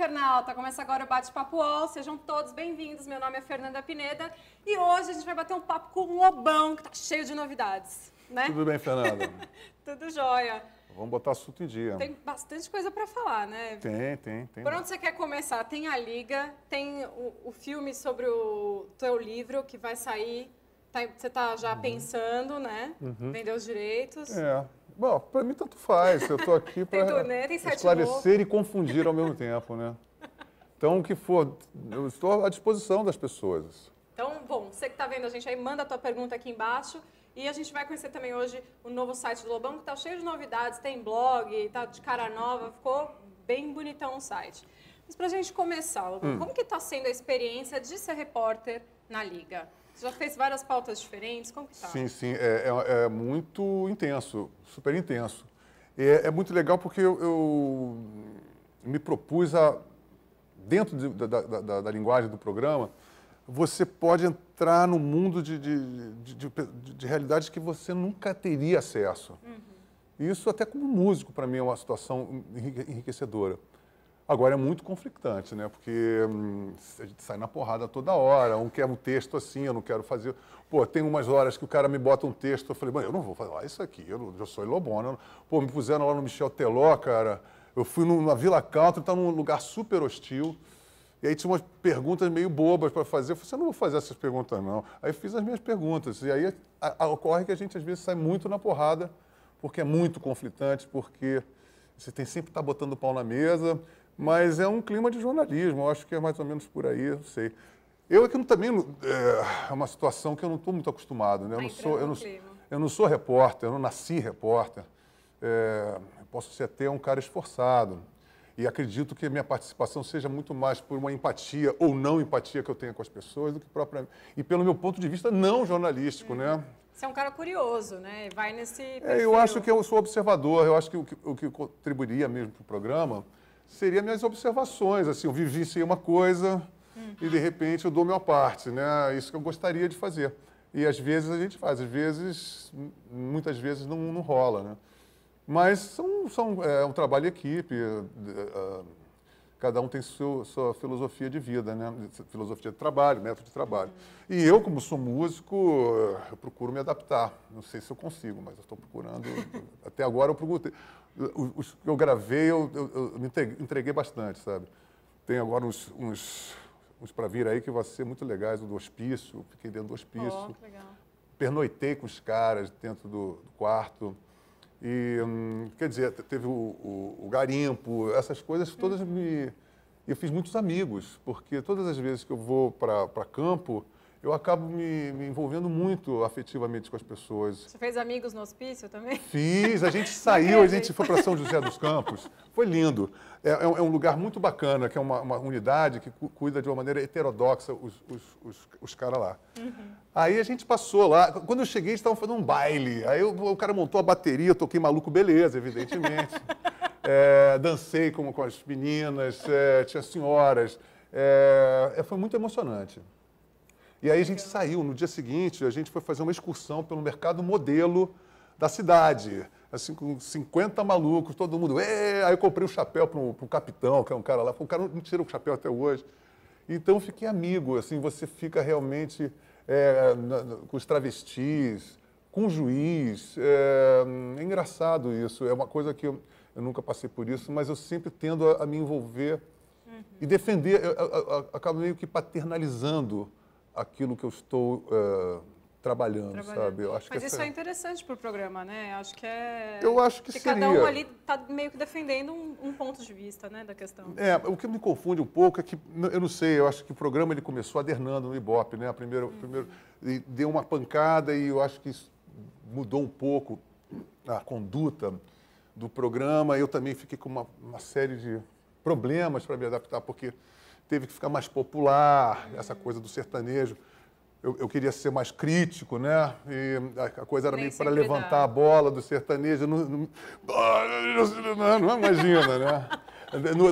internauta! Começa agora o Bate-Papo UOL. Sejam todos bem-vindos. Meu nome é Fernanda Pineda e hoje a gente vai bater um papo com o Lobão, que tá cheio de novidades, né? Tudo bem, Fernanda? Tudo jóia. Vamos botar assunto em dia. Tem bastante coisa para falar, né? Tem. Por onde você quer começar? Tem a Liga, tem o filme sobre o teu livro que vai sair. Você tá já pensando, né? Vender os direitos. Bom, para mim tanto faz. Eu estou aqui para esclarecer e confundir ao mesmo tempo, né? Então, o que for, eu estou à disposição das pessoas. Então, bom, você que está vendo a gente aí, manda a tua pergunta aqui embaixo. E a gente vai conhecer também hoje o novo site do Lobão, que está cheio de novidades, tem blog, tá de cara nova, ficou bem bonitão o site. Mas para a gente começar, Lobão, como que está sendo a experiência de ser repórter na Liga? Você já fez várias pautas diferentes, como que tá? Sim, é muito intenso, super intenso. É muito legal porque eu me propus a, dentro da linguagem do programa, você pode entrar no mundo de realidades que você nunca teria acesso. Isso até como músico, para mim, é uma situação enriquecedora. Agora, é muito conflitante, né? Porque a gente sai na porrada toda hora, um quer um texto assim, eu não quero fazer... Pô, tem umas horas que o cara me bota um texto, eu falei, eu não vou falar isso aqui, eu sou Lobão. Pô, me puseram lá no Michel Teló, cara, eu fui numa Vila Country, tá num lugar super hostil, e aí tinha umas perguntas meio bobas para fazer, eu falei, eu não vou fazer essas perguntas, não. Aí fiz as minhas perguntas, e aí ocorre que a gente, às vezes, sai muito na porrada, porque é muito conflitante, porque você tem sempre que estar botando o pau na mesa... Mas é um clima de jornalismo, eu acho que é mais ou menos por aí, não sei. Eu aqui também é uma situação que eu não estou muito acostumado, né? Eu não sou repórter, eu não nasci repórter. Eu posso ser até um cara esforçado. E acredito que a minha participação seja muito mais por uma empatia ou não empatia que eu tenho com as pessoas do que propriamente... E pelo meu ponto de vista não jornalístico, né? Você é um cara curioso, né? Vai nesse perfil. Eu acho que eu sou observador, eu acho que o que contribuiria mesmo para o programa... Seriam minhas observações, assim, eu vivenciei uma coisa e, de repente, eu dou minha parte, né? Isso que eu gostaria de fazer. E, às vezes, a gente faz, muitas vezes não rola, né? Mas é um trabalho de equipe, cada um tem sua filosofia de vida, né? Filosofia de trabalho, método de trabalho. E eu, como sou músico, eu procuro me adaptar. Não sei se eu consigo, mas eu estou procurando. Até agora eu procuro... Os que eu gravei, eu me entreguei bastante, sabe? Tem agora uns para vir aí que vão ser muito legais, o do hospício, fiquei dentro do hospício. Que legal. Pernoitei com os caras dentro do quarto. E, quer dizer, teve o garimpo, essas coisas todas eu fiz muitos amigos, porque todas as vezes que eu vou para campo, eu acabo me envolvendo muito afetivamente com as pessoas. Você fez amigos no hospício também? Fiz, a gente saiu, a gente foi para São José dos Campos, foi lindo. É um lugar muito bacana, que é uma unidade que cuida de uma maneira heterodoxa os caras lá. Aí a gente passou lá, quando eu cheguei, eles estavam fazendo um baile, aí o cara montou a bateria, eu toquei Maluco Beleza, evidentemente. Dancei com as meninas, tinha senhoras, foi muito emocionante. E aí a gente saiu, no dia seguinte, a gente foi fazer uma excursão pelo mercado modelo da cidade, assim, com 50 malucos, todo mundo, aí eu comprei um chapéu para o capitão, que é um cara lá, o cara não tira o chapéu até hoje. Então eu fiquei amigo, assim, você fica realmente com os travestis, com o juiz, é engraçado isso, é uma coisa que eu nunca passei por isso, mas eu sempre tendo a me envolver e defender, eu acabo meio que paternalizando aquilo que eu estou trabalhando, sabe? Eu acho Mas isso é interessante para o programa, né? Acho que eu acho que seria. Cada um ali está meio que defendendo um ponto de vista, né, da questão. O que me confunde um pouco é que, eu não sei, eu acho que o programa ele começou adernando no Ibope, né? Primeiro deu uma pancada e eu acho que isso mudou um pouco a conduta do programa. Eu também fiquei com uma série de problemas para me adaptar, porque teve que ficar mais popular, essa coisa do sertanejo. Eu queria ser mais crítico, né? E a coisa era meio para levantar a bola do sertanejo. Não imagina, né?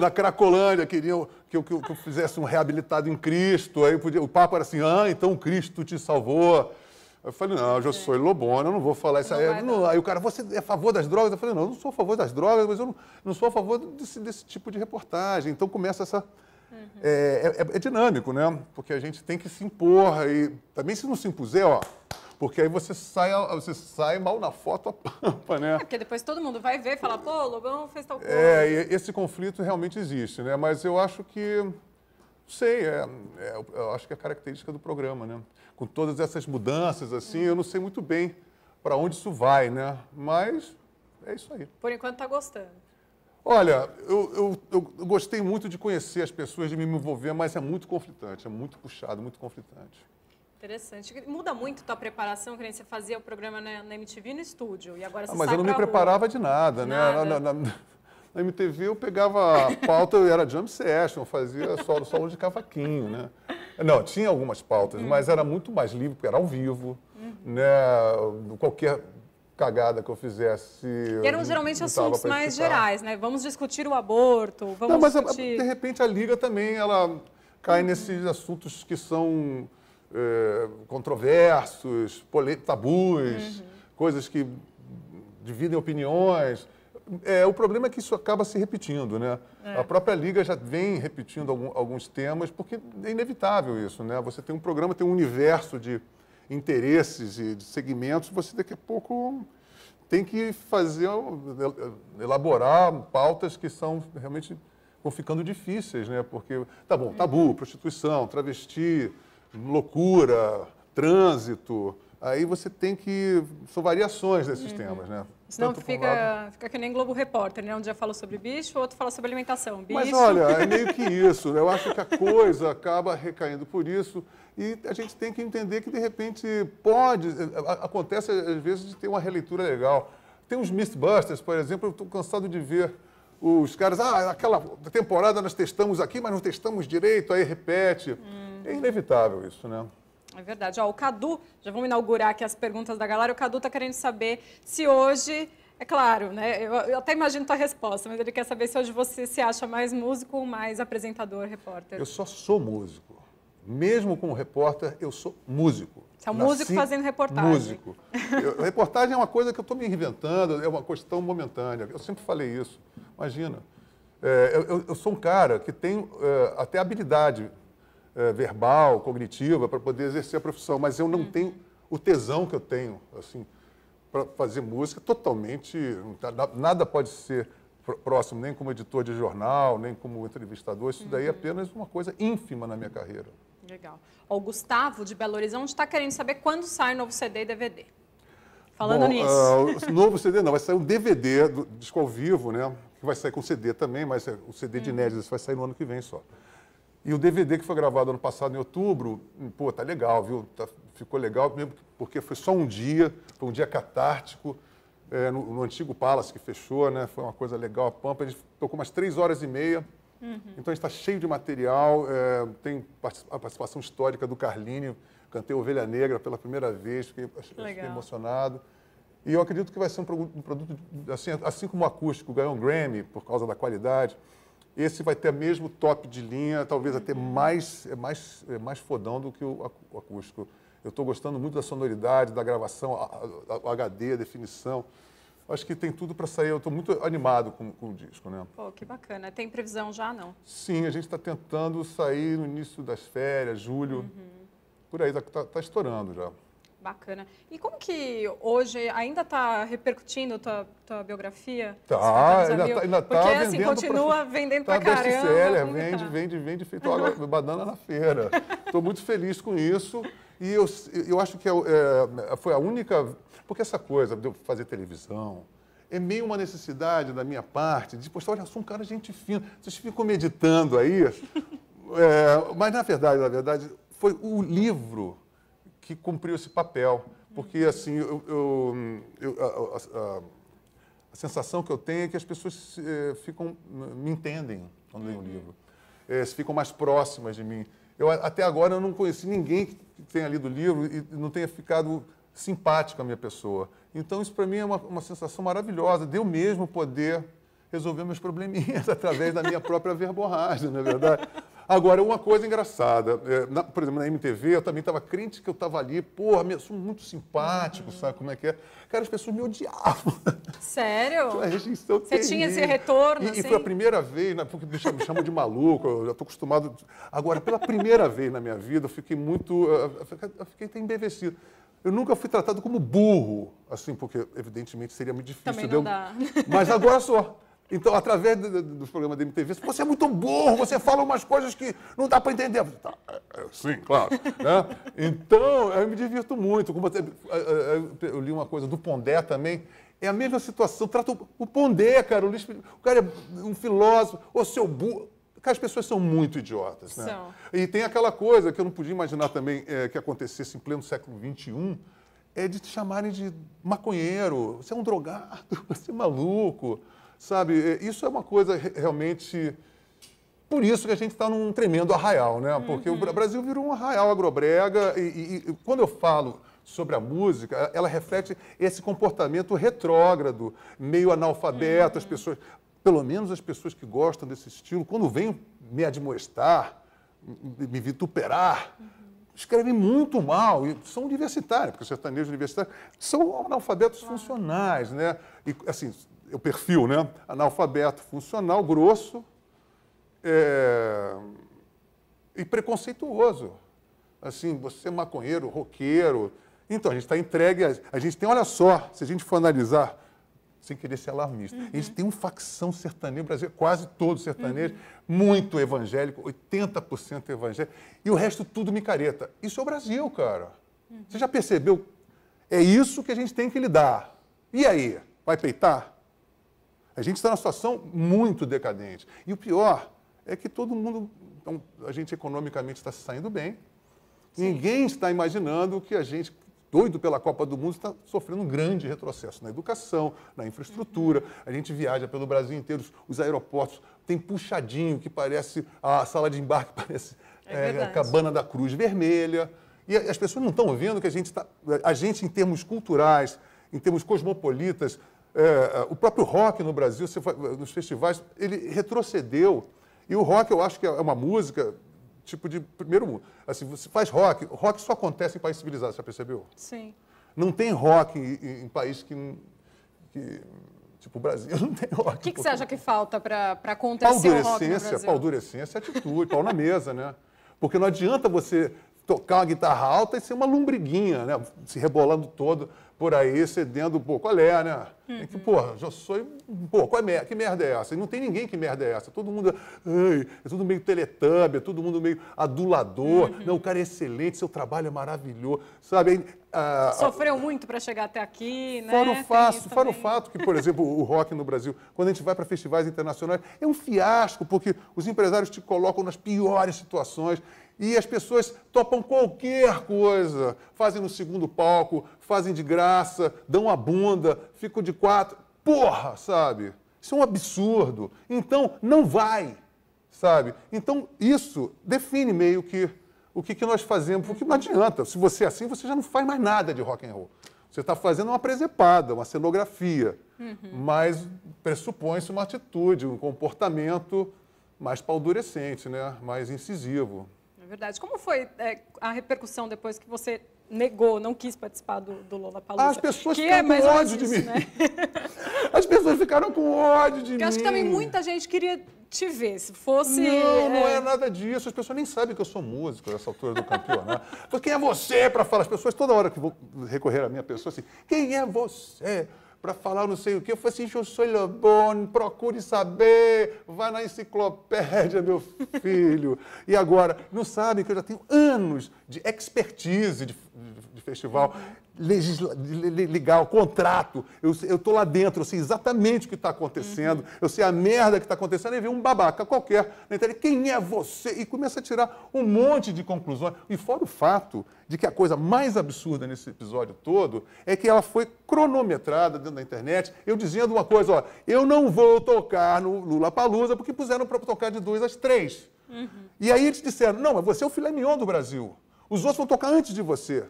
Na Cracolândia queriam que eu fizesse um reabilitado em Cristo. Aí o Papa era assim, então Cristo te salvou. Eu falei, não, eu sou lobona, eu não vou falar isso aí. Aí o cara, você é a favor das drogas? Eu falei, não, eu não sou a favor das drogas, mas eu não sou a favor desse tipo de reportagem. Então começa essa... É dinâmico, né? Porque a gente tem que se impor. E também se não se impuser, ó, porque aí você sai mal na foto a pampa, né? Porque depois todo mundo vai ver e falar, pô, o Lobão fez tal coisa. E esse conflito realmente existe, né? Mas eu acho que, não sei, eu acho que é a característica do programa, né? Com todas essas mudanças, assim, eu não sei muito bem para onde isso vai, né? Mas é isso aí. Por enquanto tá gostando. Olha, eu gostei muito de conhecer as pessoas, de me envolver, mas é muito conflitante, é muito puxado, muito conflitante. Interessante. Muda muito a tua preparação, que nem você fazia o programa na MTV no estúdio, e agora você Mas sai eu não me pra rua. preparava de nada, né? Na MTV eu pegava a pauta, eu era jam session, fazia solo de cavaquinho, né? Não, tinha algumas pautas, mas era muito mais livre, porque era ao vivo, né? Qualquer cagada que eu fizesse... E eram geralmente assuntos mais gerais, né? Vamos discutir o aborto, vamos não, mas discutir... de repente a Liga também, ela cai nesses assuntos que são controversos, tabus, coisas que dividem opiniões. O problema é que isso acaba se repetindo, né? A própria Liga já vem repetindo alguns temas, porque é inevitável isso, né? Você tem um programa, tem um universo de interesses e de segmentos, você daqui a pouco tem que elaborar pautas que são realmente vão ficando difíceis, né? Porque, tá bom, tabu, prostituição, travesti, loucura, trânsito, aí você tem que... São variações desses temas, né? Senão fica que nem Globo Repórter, né? Um dia fala sobre bicho, o outro fala sobre alimentação. Bicho... Mas olha, é meio que isso, né? Eu acho que a coisa acaba recaindo por isso e a gente tem que entender que, de repente, acontece às vezes de ter uma releitura legal. Tem uns Mythbusters, por exemplo, eu estou cansado de ver os caras, aquela temporada nós testamos aqui, mas não testamos direito, aí repete. É inevitável isso, né? É verdade. Ó, o Cadu, já vamos inaugurar aqui as perguntas da galera, o Cadu está querendo saber se hoje, é claro, né? Eu até imagino tua resposta, mas ele quer saber se hoje você se acha mais músico ou mais apresentador, repórter. Eu só sou músico. Mesmo como repórter, eu sou músico. Você é um músico fazendo reportagem. Músico. Reportagem é uma coisa que eu estou me reinventando, é uma questão momentânea. Eu sempre falei isso. Imagina. Eu sou um cara que tem até habilidade verbal, cognitiva, para poder exercer a profissão, mas eu não tenho o tesão que eu tenho, assim, para fazer música totalmente... Nada pode ser próximo, nem como editor de jornal, nem como entrevistador. Isso daí é apenas uma coisa ínfima na minha carreira. Legal. Ó, o Gustavo, de Belo Horizonte, está querendo saber quando sai o novo CD e DVD. Falando nisso. Novo CD não, vai sair um DVD do disco ao vivo, né? Que vai sair com CD também, mas o CD de inéditos vai sair no ano que vem só. E o DVD que foi gravado ano passado, em outubro, pô, tá legal, viu? Ficou legal, mesmo porque foi só um dia, foi um dia catártico, no antigo Palace que fechou, né? Foi uma coisa legal, a Pampa, a gente tocou umas 3 horas e meia, então a gente está cheio de material, tem a participação histórica do Carlinho, cantei Ovelha Negra pela primeira vez, fiquei emocionado. E eu acredito que vai ser um produto, assim como o acústico ganhou um Grammy por causa da qualidade, esse vai ter o mesmo top de linha, talvez até mais fodão do que o acústico. Eu estou gostando muito da sonoridade, da gravação, o HD, a definição. Acho que tem tudo para sair. Eu estou muito animado com o disco, né? Pô, que bacana. Tem previsão já, não? Sim, a gente está tentando sair no início das férias, julho. Por aí, está estourando já. Bacana. E como que hoje ainda está repercutindo tua biografia? Tá, ainda está porque assim, continua vendendo pra caramba. Best-seller, vende feito água banana na feira. Estou muito feliz com isso. E eu acho que foi a única... Porque essa coisa de eu fazer televisão é meio uma necessidade da minha parte de postar, olha, eu sou um cara gente fina. Vocês ficam meditando aí. Mas, na verdade, foi o livro que cumpriu esse papel. Porque, assim, a sensação que eu tenho é que as pessoas me entendem quando leem o livro. Ficam mais próximas de mim. Até agora eu não conheci ninguém que tenha lido o livro e não tenha ficado simpático à minha pessoa. Então, isso para mim é uma sensação maravilhosa, de eu mesmo poder resolver meus probleminhas através da minha própria verborrágia, não é verdade? Agora, uma coisa engraçada, por exemplo, na MTV, eu também estava crente que eu estava ali, porra, eu sou muito simpático, sabe como é que é? Cara, as pessoas me odiavam. Sério? Tinha uma rejeição Você tinha esse retorno, assim? E foi a primeira vez, né, porque me chamam de maluco, eu já estou acostumado. Agora, pela primeira vez na minha vida, eu fiquei até embevecido. Eu nunca fui tratado como burro, assim, porque, evidentemente, seria muito difícil. Também não dá. Mas agora só. Então, através dos programas da MTV, você é muito burro, você fala umas coisas que não dá para entender. Tá, sim, claro. Né? Então, eu me divirto muito. Eu li uma coisa do Pondé também. É a mesma situação. Trata o Pondé, cara. O cara é um filósofo. Ô, seu burro. Cara, as pessoas são muito idiotas. Né? São. E tem aquela coisa que eu não podia imaginar também que acontecesse em pleno século XXI, é de te chamarem de maconheiro. Você é um drogado, você é maluco. Sabe, isso é uma coisa realmente... Por isso que a gente está num tremendo arraial, né? Porque o Brasil virou um arraial agrobrega e quando eu falo sobre a música, ela reflete esse comportamento retrógrado, meio analfabeto, as pessoas... Pelo menos as pessoas que gostam desse estilo, quando vêm me admoestar, me vituperar, escrevem muito mal, e são universitários, porque os sertanejos universitários são analfabetos funcionais, né? E, assim, o perfil, né? Analfabeto funcional, grosso e preconceituoso. Assim, você é maconheiro, roqueiro. Então, a gente está entregue, a gente tem, olha só, se a gente for analisar, sem querer ser alarmista, a gente tem uma facção sertaneja, o Brasil é quase todo sertanejo, muito evangélico, 80% evangélico, e o resto tudo micareta. Isso é o Brasil, cara. Você já percebeu? É isso que a gente tem que lidar. E aí? Vai peitar? A gente está numa situação muito decadente. E o pior é que todo mundo, então, a gente economicamente está se saindo bem. Sim. Ninguém está imaginando que a gente, doido pela Copa do Mundo, está sofrendo um grande retrocesso na educação, na infraestrutura. A gente viaja pelo Brasil inteiro, os aeroportos tem puxadinho que parece, a sala de embarque parece a Cabana da Cruz Vermelha. E as pessoas não estão vendo que a gente em termos culturais, em termos cosmopolitas, o próprio rock no Brasil, nos festivais, ele retrocedeu. E o rock, eu acho que é uma música tipo de primeiro mundo. Assim, você faz rock, o rock só acontece em países civilizados, já percebeu? Sim. Não tem rock em país que tipo o Brasil, não tem rock. O que você acha que falta para acontecer o rock no Brasil? Paldurecência, atitude, pau na mesa, né? Porque não adianta você tocar uma guitarra alta e ser uma lombriguinha, né? Se rebolando todo por aí, cedendo, pô, qual é, né? É que, porra, já sou, pô, que merda é essa? E não tem ninguém que merda é essa. Todo mundo, é tudo meio teletubby, é todo mundo meio adulador. Não, o cara é excelente, seu trabalho é maravilhoso, sabe? Sofreu muito para chegar até aqui, né? Fora o fato que, por exemplo, o rock no Brasil, quando a gente vai para festivais internacionais, é um fiasco, porque os empresários te colocam nas piores situações e as pessoas topam qualquer coisa, fazem no segundo palco, fazem de graça, dão a bunda, ficam de quatro. Porra, sabe? Isso é um absurdo. Então, não vai, sabe? Então, isso define meio que o que nós fazemos, porque não adianta. Se você é assim, você já não faz mais nada de rock and roll. Você está fazendo uma presepada, uma cenografia, mas pressupõe-se uma atitude, um comportamento mais paldurecente, né? Mais incisivo. É verdade. Como foi a repercussão depois que você negou, não quis participar do Lollapalooza? As pessoas ficaram com ódio de mim. Né? As pessoas ficaram com ódio de mim. Eu acho que também muita gente queria te ver, se fosse... Não é nada disso. As pessoas nem sabem que eu sou músico nessa altura do campeonato. Quem é você para falar? As pessoas, toda hora que vou recorrer à minha pessoa, assim, quem é você para falar não sei o quê? Eu falei assim, eu sou Lobone, procure saber, vai na enciclopédia, meu filho. E agora, não sabem que eu já tenho anos de expertise de festival, legal, contrato. Eu estou lá dentro, eu sei exatamente o que está acontecendo, eu sei a merda que está acontecendo, e vem um babaca qualquer na internet, quem é você? E começa a tirar um monte de conclusões. E fora o fato de que a coisa mais absurda nesse episódio todo é que ela foi cronometrada dentro da internet, eu dizendo uma coisa, ó, eu não vou tocar no Lollapalooza porque puseram para tocar de 2 às 3. E aí eles disseram, não, mas você é o filé mignon do Brasil. Os outros vão tocar antes de você.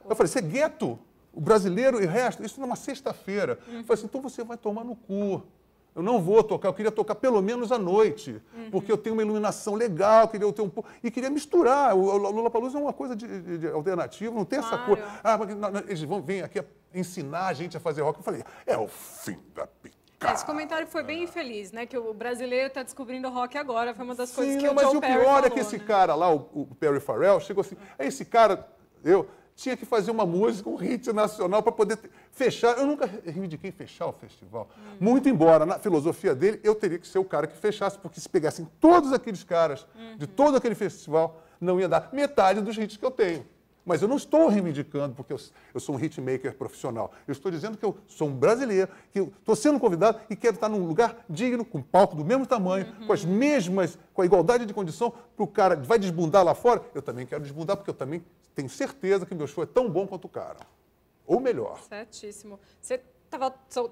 Eu falei, você é gueto? O brasileiro e o resto? Isso numa sexta-feira. Eu falei assim, então você vai tomar no cu. Eu não vou tocar, eu queria tocar pelo menos à noite, porque eu tenho uma iluminação legal, queria ter um pouco. E queria misturar. O Lollapalooza é uma coisa de alternativa, não tem essa coisa. Eles vão vir aqui ensinar a gente a fazer rock. Eu falei, é o fim da picada. Esse comentário foi bem infeliz, né? Que o brasileiro está descobrindo rock agora. Foi uma das coisas que não, o mas Joe o Perry pior falou, é que esse cara lá, o Perry Farrell, chegou assim, esse cara, tinha que fazer uma música, um hit nacional para poder fechar. Eu nunca reivindiquei fechar o festival. Muito embora, na filosofia dele, eu teria que ser o cara que fechasse, porque se pegassem todos aqueles caras de todo aquele festival, não ia dar metade dos hits que eu tenho. Mas eu não estou reivindicando porque eu sou um hitmaker profissional. Eu estou dizendo que eu sou um brasileiro, que eu estou sendo convidado e quero estar num lugar digno, com um palco do mesmo tamanho, com a igualdade de condição, para o cara vai desbundar lá fora. Eu também quero desbundar, porque eu também tenho certeza que meu show é tão bom quanto o cara. Ou melhor. Certíssimo. Você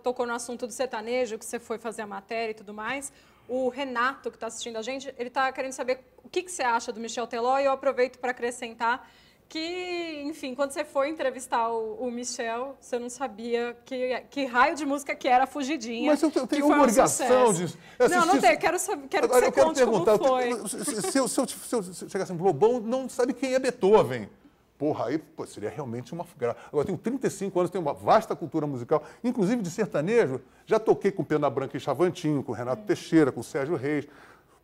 tocou no assunto do sertanejo, que você foi fazer a matéria e tudo mais. O Renato, que está assistindo a gente, ele está querendo saber o que você acha do Michel Teló, e eu aproveito para acrescentar que, enfim, quando você foi entrevistar o Michel, você não sabia que raio de música que era a Fugidinha. Mas eu tenho uma obrigação de... Não tem. Quero saber, quero que você conte como foi. Se eu chegasse no Lobão, não sabe quem é Beethoven. Porra, aí seria realmente uma... Agora, eu tenho 35 anos, tenho uma vasta cultura musical, inclusive de sertanejo. Já toquei com Pena Branca e Chavantinho, com Renato Teixeira, com Sérgio Reis.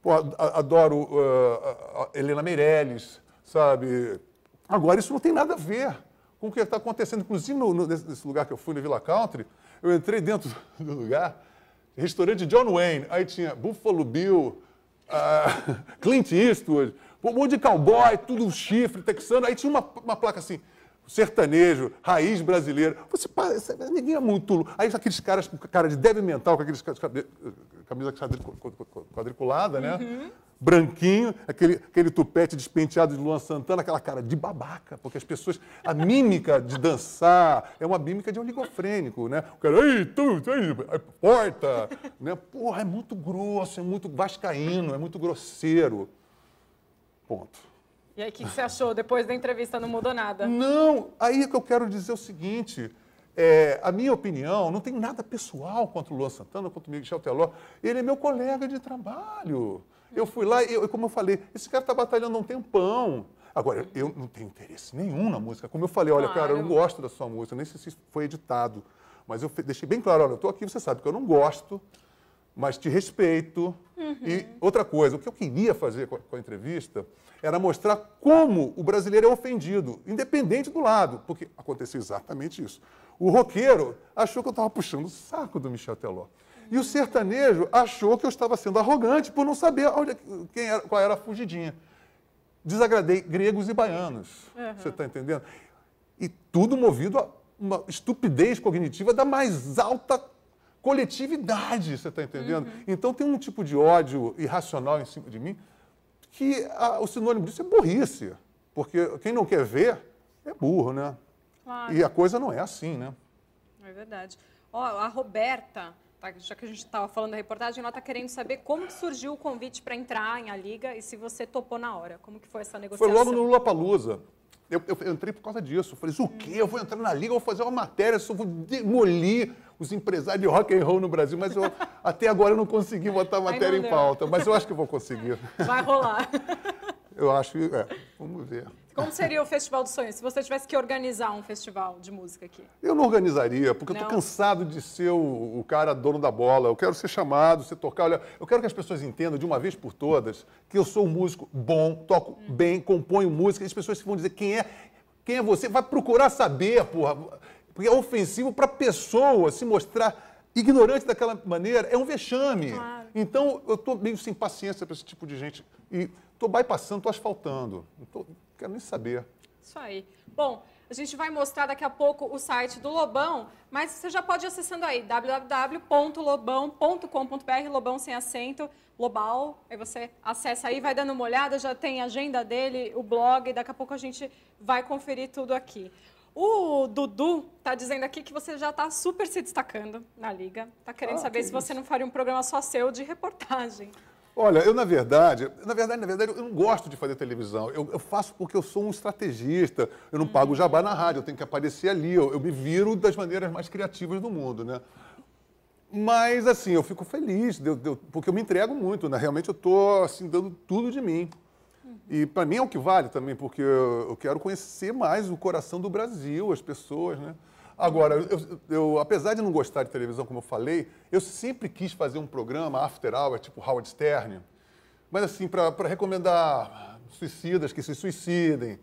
Pô, adoro Helena Meirelles, sabe... Agora, isso não tem nada a ver com o que está acontecendo. Inclusive, nesse lugar que eu fui, na Villa Country, eu entrei dentro do lugar, restaurante John Wayne, aí tinha Buffalo Bill, Clint Eastwood, um monte de cowboy, tudo chifre, texano, aí tinha uma placa assim, sertanejo, raiz brasileira. Ninguém é muito... Aí aqueles caras com cara de débil mental, com aqueles camisa quadriculada, né? Branquinho, aquele tupete despenteado de Luan Santana, aquela cara de babaca, porque as pessoas... A mímica de dançar é uma mímica de oligofrênico, né? O cara, ei, porta! Né? Porra, é muito grosso, é muito vascaíno, é muito grosseiro. Ponto. E aí, o que você achou depois da entrevista? Não mudou nada? Não, aí é que eu quero dizer o seguinte, a minha opinião não tem nada pessoal contra o Luan Santana, contra o Michel Teló. Ele é meu colega de trabalho. Eu fui lá e, como eu falei, esse cara está batalhando há um tempão. Agora, eu não tenho interesse nenhum na música. Como eu falei, olha, cara, eu não gosto da sua música, nem sei se foi editado. Mas eu deixei bem claro, olha, eu estou aqui, você sabe que eu não gosto, mas te respeito. E outra coisa, o que eu queria fazer com a entrevista era mostrar como o brasileiro é ofendido, independente do lado, porque aconteceu exatamente isso. O roqueiro achou que eu estava puxando o saco do Michel Teló. E o sertanejo achou que eu estava sendo arrogante por não saber qual era a fugidinha. Desagradei gregos e baianos, você está entendendo? E tudo movido a uma estupidez cognitiva da mais alta coletividade, você está entendendo? Então tem um tipo de ódio irracional em cima de mim que o sinônimo disso é burrice, porque quem não quer ver é burro, né? Claro. E a coisa não é assim, né? É verdade. Ó, a Roberta, já que a gente estava falando da reportagem, ela está querendo saber como que surgiu o convite para entrar em A Liga e se você topou na hora. Como que foi essa negociação? Foi logo no Lollapalooza. Eu entrei por causa disso. Eu falei, o quê? Eu vou entrar na Liga, eu vou fazer uma matéria, eu vou demolir os empresários de rock and roll no Brasil. Mas até agora eu não consegui botar a matéria em pauta. Mas eu acho que eu vou conseguir. Vai rolar. Eu acho que... vamos ver. Como seria o Festival dos Sonhos, se você tivesse que organizar um festival de música aqui? Eu não organizaria, porque eu estou cansado de ser o cara dono da bola. Eu quero ser chamado, ser tocar. Olha, eu quero que as pessoas entendam, de uma vez por todas, que eu sou um músico bom, toco bem, componho música. E as pessoas vão dizer quem é você, vai procurar saber, porra. Porque é ofensivo para a pessoa se mostrar ignorante daquela maneira. É um vexame. Claro. Então, eu estou meio sem paciência para esse tipo de gente. E estou bypassando, estou asfaltando. Não quero nem saber. Isso aí. Bom, a gente vai mostrar daqui a pouco o site do Lobão, mas você já pode ir acessando aí, www.lobão.com.br, Lobão sem acento, Global. Aí você acessa aí, vai dando uma olhada, já tem a agenda dele, o blog, daqui a pouco a gente vai conferir tudo aqui. O Dudu está dizendo aqui que você já está super se destacando na Liga. Está querendo saber se você não faria um programa só seu de reportagem. Olha, eu, na verdade, eu não gosto de fazer televisão. Eu faço porque eu sou um estrategista. Eu não pago jabá na rádio, eu tenho que aparecer ali. Eu me viro das maneiras mais criativas do mundo, né? Mas, assim, eu fico feliz, porque eu me entrego muito, né? Realmente eu estou, assim, dando tudo de mim. E para mim é o que vale também, porque eu quero conhecer mais o coração do Brasil, as pessoas, né? Agora, apesar de não gostar de televisão, como eu falei, eu sempre quis fazer um programa after hour, tipo Howard Stern, mas assim, para recomendar suicidas que se suicidem,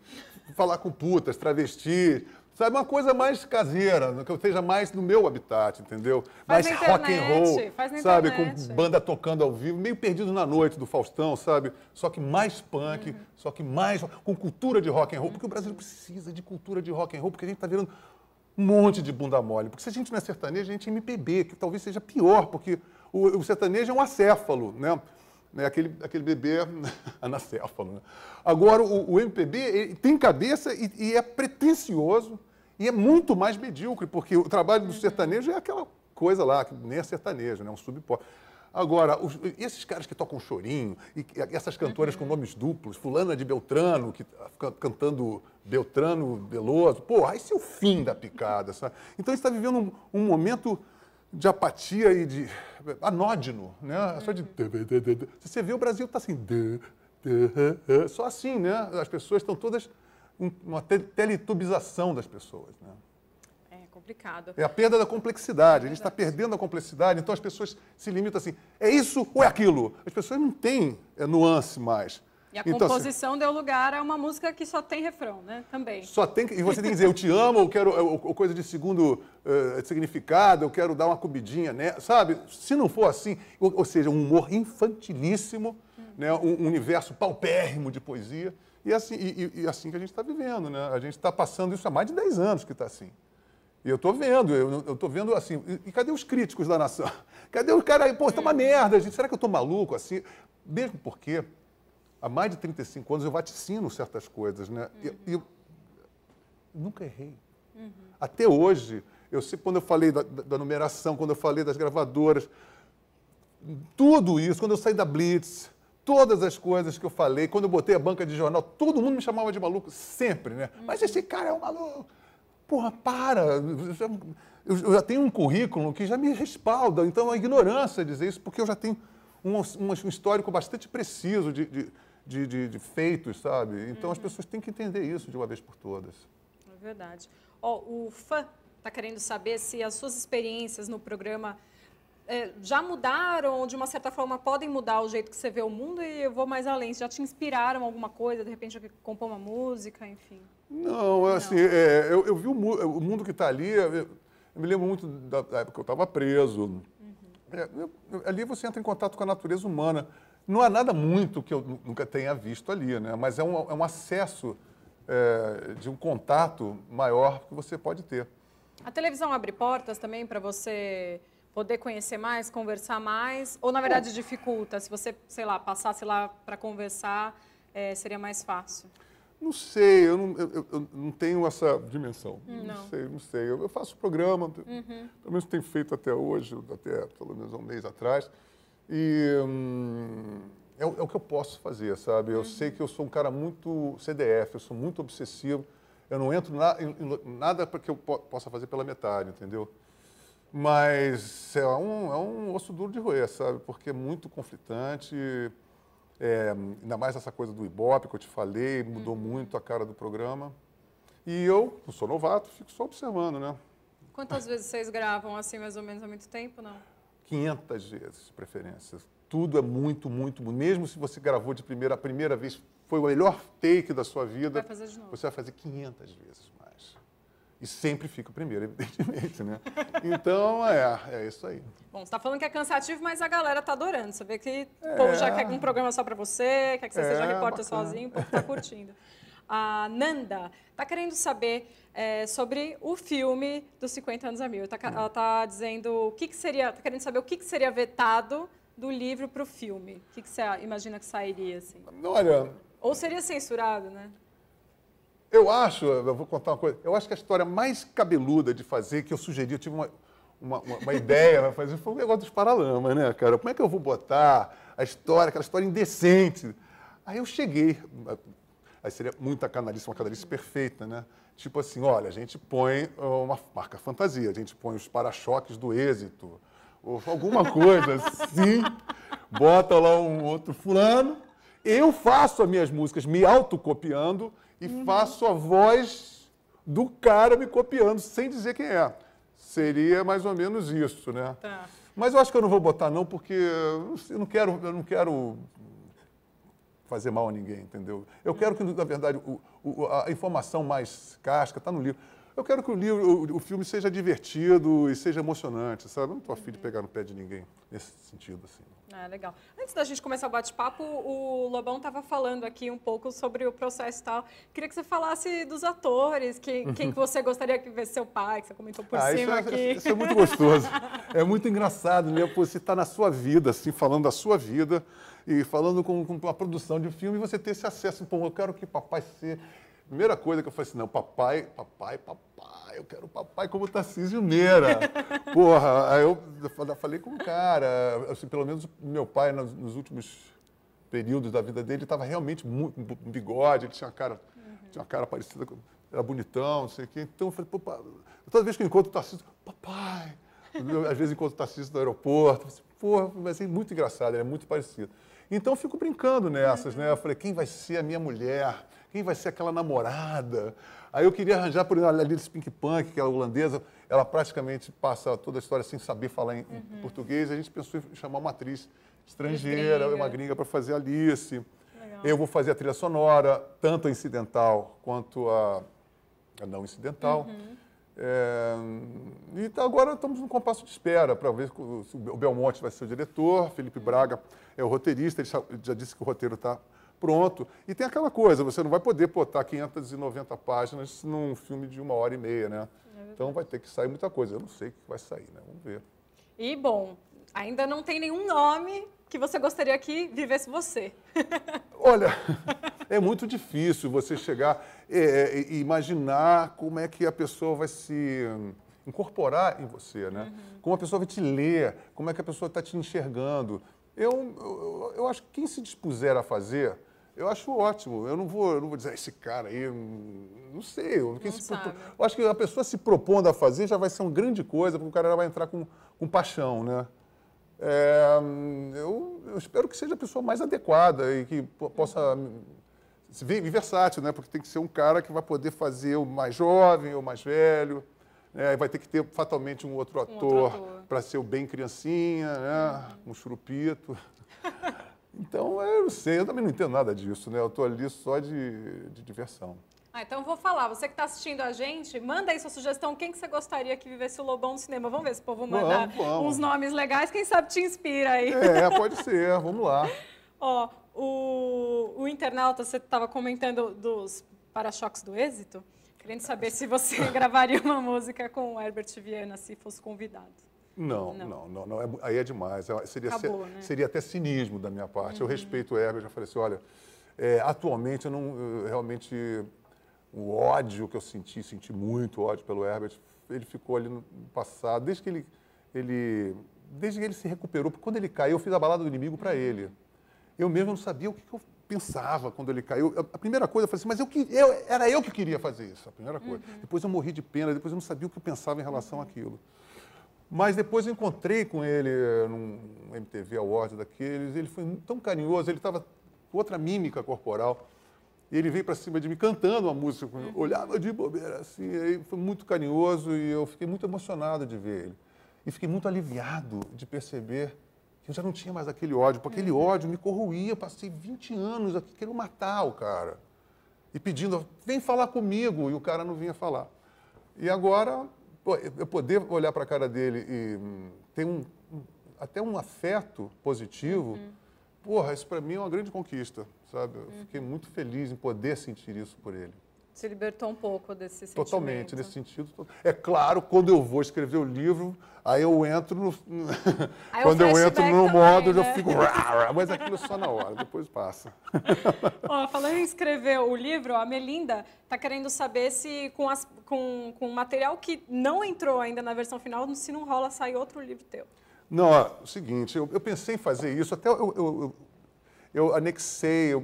falar com putas, travestis, sabe? Uma coisa mais caseira, que eu esteja mais no meu habitat, entendeu? Faz mais na rock and internet, roll, faz na sabe? internet. Com banda tocando ao vivo, meio Perdido na Noite do Faustão, sabe? Só que mais punk, só que mais com cultura de rock and roll, porque o Brasil precisa de cultura de rock and roll, porque a gente está virando um monte de bunda mole. Porque se a gente não é sertanejo, a gente é MPB, que talvez seja pior, porque o sertanejo é um acéfalo, né? Aquele bebê anacéfalo. Né? Agora, o MPB ele tem cabeça e é pretensioso e é muito mais medíocre, porque o trabalho do sertanejo é aquela coisa lá, que nem é sertanejo, né? Um subpop. Agora, esses caras que tocam chorinho, e essas cantoras com nomes duplos, fulana de Beltrano, que fica cantando Beltrano Veloso, pô, esse é o fim da picada, sabe? Então, a gente está vivendo um momento de apatia e de anódino, né? Só de... Se você vê, o Brasil está assim... Só assim, né? As pessoas estão todas... Uma teletubização das pessoas, né? Complicado. É a perda da complexidade. A gente está perdendo a complexidade, então as pessoas se limitam assim, é isso ou é aquilo? As pessoas não têm nuance mais. E a então, composição deu lugar a uma música que só tem refrão, né? Também. Só tem, e você tem que dizer, eu te amo, eu quero ou coisa de segundo significado, eu quero dar uma comidinha, né? Sabe? Se não for assim, ou seja, um humor infantilíssimo, né? Um universo paupérrimo de poesia, e assim que a gente está vivendo, né? A gente está passando isso há mais de 10 anos que está assim. E eu estou vendo assim, e cadê os críticos da nação? Cadê os caras aí? Pô, isso é uma merda, gente, será que eu estou maluco assim? Mesmo porque há mais de 35 anos eu vaticino certas coisas, né? E eu nunca errei. Até hoje, eu sei quando eu falei da numeração, quando eu falei das gravadoras, tudo isso, quando eu saí da Blitz, todas as coisas que eu falei, quando eu botei a banca de jornal, todo mundo me chamava de maluco, sempre, né? Mas esse cara é um maluco. Porra, para! Eu já tenho um currículo que já me respalda, então a ignorância dizer isso, porque eu já tenho um histórico bastante preciso de feitos, sabe? Então as pessoas têm que entender isso de uma vez por todas. É verdade. O fã está querendo saber se as suas experiências no programa já mudaram, ou de uma certa forma podem mudar o jeito que você vê o mundo, e eu vou mais além. Já te inspiraram alguma coisa, de repente compor uma música, enfim? Não, assim, eu vi o mundo que está ali, eu me lembro muito da época que eu estava preso. Ali você entra em contato com a natureza humana. Não há nada muito que eu nunca tenha visto ali, né? Mas é um acesso de um contato maior que você pode ter. A televisão abre portas também para você poder conhecer mais, conversar mais? Ou, na verdade, dificulta? Se você, sei lá, passasse lá para conversar, seria mais fácil? Não sei, eu não tenho essa dimensão. Não sei. Eu faço programa, pelo menos tenho feito até hoje, até pelo menos um mês atrás, e é o que eu posso fazer, sabe? Eu sei que eu sou um cara muito CDF, eu sou muito obsessivo, eu não entro em nada para que eu possa fazer pela metade, entendeu? Mas é um osso duro de roer, sabe? Porque é muito conflitante. Ainda mais essa coisa do Ibope que eu te falei, mudou muito a cara do programa. E eu sou novato, fico só observando, né? Quantas vezes vocês gravam assim, mais ou menos, há muito tempo, não? 500 vezes, de preferência. Tudo é muito, muito... Mesmo se você gravou de a primeira vez, foi o melhor take da sua vida, vai fazer de novo. Você vai fazer 500 vezes mais. E sempre fica o primeiro, evidentemente, né? Então, é isso aí. Bom, você está falando que é cansativo, mas a galera está adorando. Você vê que o povo já quer um programa só para você, quer que você seja repórter sozinho, o povo está curtindo. A Nanda está querendo saber sobre o filme dos 50 anos a mil. Ela está dizendo o que seria, está querendo saber o que seria vetado do livro para o filme. O que você imagina que sairia, assim? Olha... Ou seria censurado, né? Eu vou contar uma coisa, eu acho que a história mais cabeluda de fazer, que eu sugeri, eu tive uma ideia para fazer, foi o negócio dos Paralamas, né, cara? Como é que eu vou botar aquela história indecente? Aí eu cheguei, aí seria uma canalice perfeita, né? Tipo assim, olha, a gente põe uma marca fantasia, a gente põe os para-choques do êxito, ou alguma coisa assim, bota lá um outro fulano, eu faço as minhas músicas me autocopiando e faço a voz do cara me copiando, sem dizer quem é. Seria mais ou menos isso, né? Tá. Mas eu acho que eu não vou botar não, porque eu não quero fazer mal a ninguém, entendeu? Eu quero que, na verdade, a informação mais casca está no livro. Eu quero que o filme seja divertido e seja emocionante, sabe? Eu não estou afim de pegar no pé de ninguém nesse sentido, assim. Ah, legal. Antes da gente começar o bate-papo, o Lobão estava falando aqui um pouco sobre o processo e tal. Queria que você falasse dos atores, quem que você gostaria que vivesse seu pai, que você comentou por cima aqui. Isso é muito gostoso. É muito engraçado, né? Você está na sua vida, assim, falando da sua vida e falando com a produção de um filme e você ter esse acesso. Pô, eu quero que papai seja... Primeira coisa que eu falei assim, não, papai, eu quero papai como Tarcísio Meira. Porra, aí eu falei com o cara, assim, pelo menos meu pai, nos últimos períodos da vida dele, estava realmente muito um bigode, ele tinha uma cara parecida, era bonitão, não sei o quê. Então eu falei, pô, toda vez que eu encontro o Tarcísio, papai, às vezes encontro o Tarcísio no aeroporto, assim, porra, vai ser muito engraçado, ele é muito parecido. Então eu fico brincando nessas, né? Eu falei, quem vai ser a minha mulher? Quem vai ser aquela namorada? Aí eu queria arranjar por ali Alice Pink Punk, que é holandesa, ela praticamente passa toda a história sem saber falar em português. A gente pensou em chamar uma atriz estrangeira, uma gringa, para fazer Alice. Legal. Eu vou fazer a trilha sonora, tanto a incidental quanto a não incidental. E agora estamos no compasso de espera para ver se o Belmonte vai ser o diretor, Felipe Braga é o roteirista, ele já disse que o roteiro está pronto. E tem aquela coisa, você não vai poder botar 590 páginas num filme de 1h30, né? Então vai ter que sair muita coisa. Eu não sei o que vai sair, né? Vamos ver. E, bom, ainda não tem nenhum nome que você gostaria que vivesse você. Olha, é muito difícil você chegar e imaginar como é que a pessoa vai se incorporar em você, né? Como a pessoa vai te ler, como é que a pessoa está te enxergando. Eu acho que quem se dispuser a fazer, eu acho ótimo. Eu não vou dizer, esse cara aí, não sei. Eu acho que a pessoa se propondo a fazer já vai ser uma grande coisa, porque o cara vai entrar com paixão, né? Eu espero que seja a pessoa mais adequada e que possa ser versátil, né? Porque tem que ser um cara que vai poder fazer o mais jovem ou mais velho, né? Vai ter que ter fatalmente um outro ator para ser o bem criancinha, né? Um churupito. Então, eu não sei, eu também não entendo nada disso, né? Eu estou ali só de diversão. Então eu vou falar, você que está assistindo a gente, manda aí sua sugestão, quem que você gostaria que vivesse o Lobão no cinema? Vamos ver se o povo manda uns nomes legais, quem sabe te inspira aí. Pode ser, vamos lá. Ó, o internauta, você estava comentando dos para-choques do êxito, querendo saber se você gravaria uma música com o Herbert Viana, se fosse convidado. Não. Aí é demais. Seria até cinismo da minha parte. Eu respeito o Herbert, já falei assim, olha, atualmente realmente o ódio que eu senti muito ódio pelo Herbert, ele ficou ali no passado, desde que ele se recuperou, porque quando ele caiu, eu fiz a Balada do Inimigo para ele. Eu mesmo não sabia o que eu pensava quando ele caiu. A primeira coisa, eu falei assim, mas era eu que queria fazer isso, a primeira coisa. Depois eu morri de pena, depois eu não sabia o que eu pensava em relação àquilo. Mas depois eu encontrei com ele num MTV Awards daqueles, ele foi tão carinhoso, ele estava com outra mímica corporal, e ele veio para cima de mim cantando uma música, olhava de bobeira assim, aí foi muito carinhoso e eu fiquei muito emocionado de ver ele. E fiquei muito aliviado de perceber que eu já não tinha mais aquele ódio, porque aquele ódio me corroía, passei 20 anos aqui querendo matar o cara. E pedindo, vem falar comigo, e o cara não vinha falar. E agora, eu poder olhar para a cara dele e ter até um afeto positivo, porra, isso para mim é uma grande conquista, sabe? Eu fiquei muito feliz em poder sentir isso por ele. Se libertou um pouco desse sentimento. Totalmente, nesse sentido. É claro, quando eu vou escrever o livro, aí eu entro no... quando eu entro no modo, né? Eu fico... Mas aquilo é só na hora, depois passa. Falando em escrever o livro, a Melinda está querendo saber se com material que não entrou ainda na versão final, se não rola sair outro livro teu. Não, é o seguinte, eu pensei em fazer isso, até eu anexei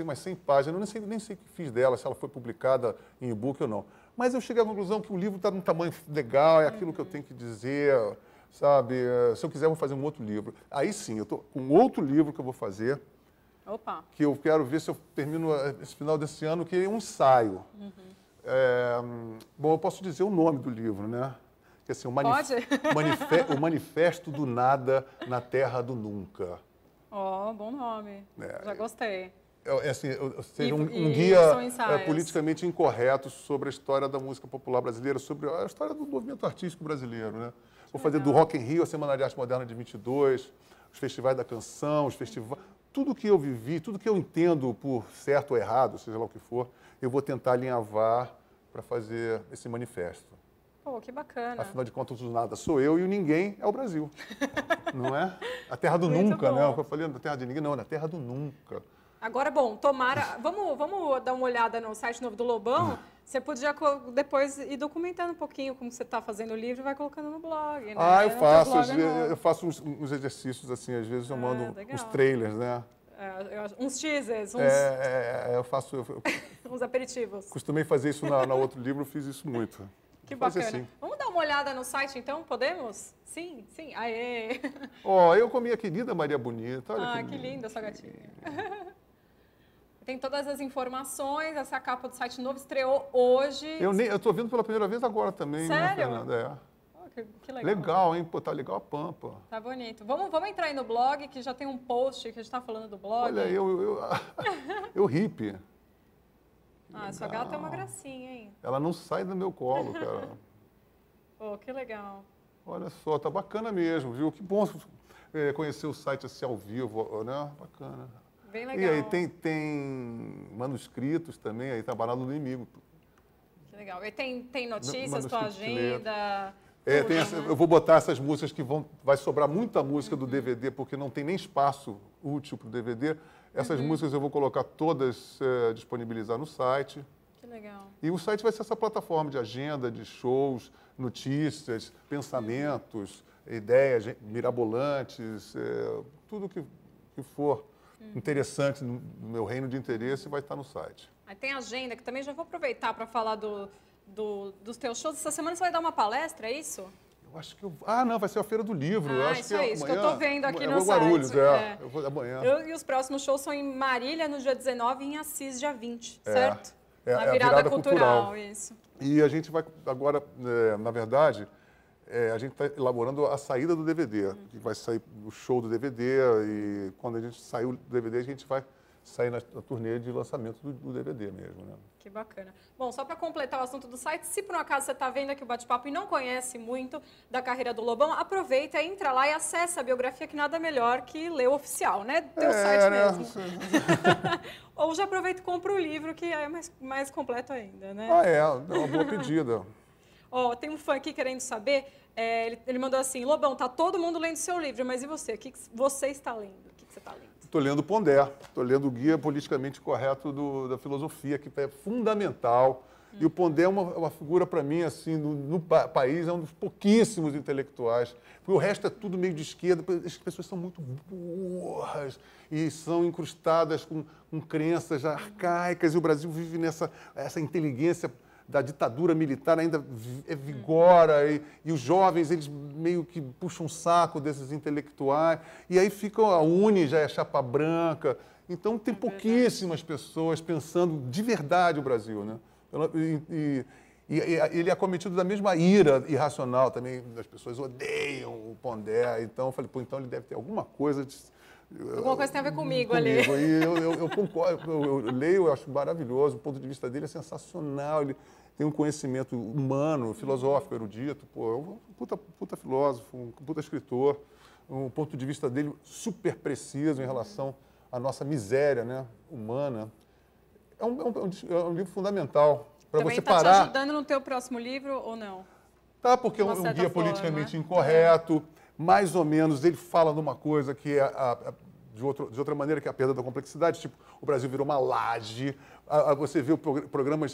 mais 100 páginas, eu nem sei o que fiz dela, se ela foi publicada em e-book ou não. Mas eu cheguei à conclusão que o livro está num tamanho legal, é aquilo que eu tenho que dizer, sabe? Se eu quiser, eu vou fazer um outro livro. Aí sim, eu estou com outro livro que eu vou fazer, Opa! que eu quero ver se eu termino esse final desse ano, que é um ensaio. Bom, eu posso dizer o nome do livro, né? Que é assim, o Manifesto do Nada na Terra do Nunca. Bom nome. Já gostei. Assim, seja um guia ensaios. politicamente incorreto sobre a história da música popular brasileira, sobre a história do movimento artístico brasileiro, né? Vou fazer do Rock in Rio a Semana de Arte Moderna de 22, os festivais da canção, os festivais... Tudo que eu vivi, tudo que eu entendo por certo ou errado, seja lá o que for, eu vou tentar alinhavar para fazer esse manifesto. Pô, que bacana. Afinal de contas, o nada sou eu e o ninguém é o Brasil. Não é? A terra do Muito nunca, bom. né? Eu falei da terra de ninguém, não, na terra do nunca. Agora, bom, tomara... Vamos dar uma olhada no site novo do Lobão? Você podia depois ir documentando um pouquinho como você está fazendo o livro e vai colocando no blog, né? Eu faço. Eu faço uns exercícios assim, às vezes eu mando uns trailers, né? Uns teasers, eu faço... uns aperitivos. Costumei fazer isso na outro livro, eu fiz isso muito. Que bacana. Assim. Vamos dar uma olhada no site, então? Podemos? Sim, sim. Aê! Eu comi a querida Maria Bonita. Olha que linda essa gatinha. Tem todas as informações, essa capa do site novo estreou hoje. Eu estou vendo pela primeira vez agora também, Sério? né, Fernanda? Que legal. Legal, hein? Pô, tá legal a pampa. Tá bonito. Vamos entrar aí no blog, que já tem um post que a gente está falando do blog. Olha, eu hippie. Sua gata é uma gracinha, hein? Ela não sai do meu colo, cara. Que legal. Olha só, tá bacana mesmo, viu? Que bom conhecer o site assim ao vivo, né? Bacana. Bem legal. E aí tem manuscritos também, aí tá barato do inimigo. Que legal. E tem notícias, tua agenda... Eu vou botar essas músicas que vai sobrar muita música do DVD, porque não tem nem espaço útil para o DVD. Essas músicas eu vou colocar todas, disponibilizar no site. Que legal. E o site vai ser essa plataforma de agenda, de shows, notícias, pensamentos, ideias mirabolantes, tudo que for interessante no meu reino de interesse vai estar no site. Aí tem agenda, que também já vou aproveitar para falar dos teus shows. Essa semana você vai dar uma palestra, é isso? Eu acho que não, vai ser a Feira do Livro. Eu acho isso que é isso, que eu estou vendo aqui no Guarulhos, site. Eu vou amanhã. E os próximos shows são em Marília, no dia 19, e em Assis, dia 20, certo? Na virada cultural, isso. E a gente vai agora, na verdade, a gente está elaborando a saída do DVD, que vai sair o show do DVD, e quando a gente sair do DVD, a gente vai sair na turnê de lançamento do DVD mesmo, né? Que bacana. Bom, só para completar o assunto do site, se por um acaso você está vendo aqui o bate-papo e não conhece muito da carreira do Lobão, aproveita, entra lá e acessa a biografia, que nada melhor que ler o oficial, né? Teu site mesmo. Ou já aproveita e compra o livro, que é mais completo ainda, né? É uma boa pedida. Tem um fã aqui querendo saber, ele mandou assim: Lobão, tá todo mundo lendo seu livro, mas e você? O que você está lendo? O que você está lendo? Estou lendo Pondé, estou lendo o Guia Politicamente Correto da Filosofia, que é fundamental. E o Pondé é uma figura, para mim, assim, no país, é um dos pouquíssimos intelectuais. Porque o resto é tudo meio de esquerda, as pessoas são muito burras e são incrustadas com crenças arcaicas, e o Brasil vive essa inteligência da ditadura militar ainda vigora, e os jovens, eles meio que puxam o saco desses intelectuais, e aí a UNE já é chapa branca. Então, tem pouquíssimas pessoas pensando de verdade o Brasil, né? E ele é acometido da mesma ira irracional também, as pessoas odeiam o Pondé, então eu falei, então ele deve ter alguma coisa alguma coisa tem a ver comigo ali. E eu concordo, eu leio, eu acho maravilhoso, o ponto de vista dele é sensacional, ele tem um conhecimento humano, filosófico, erudito, é um puta filósofo, um puta escritor, um ponto de vista dele super preciso em relação à nossa miséria, né, humana. É um livro fundamental para você parar. Também está te ajudando no teu próximo livro ou não? Tá, porque é um guia politicamente incorreto, mais ou menos, ele fala de uma coisa que é de outra maneira, que é a perda da complexidade, tipo, o Brasil virou uma laje, você vê o programa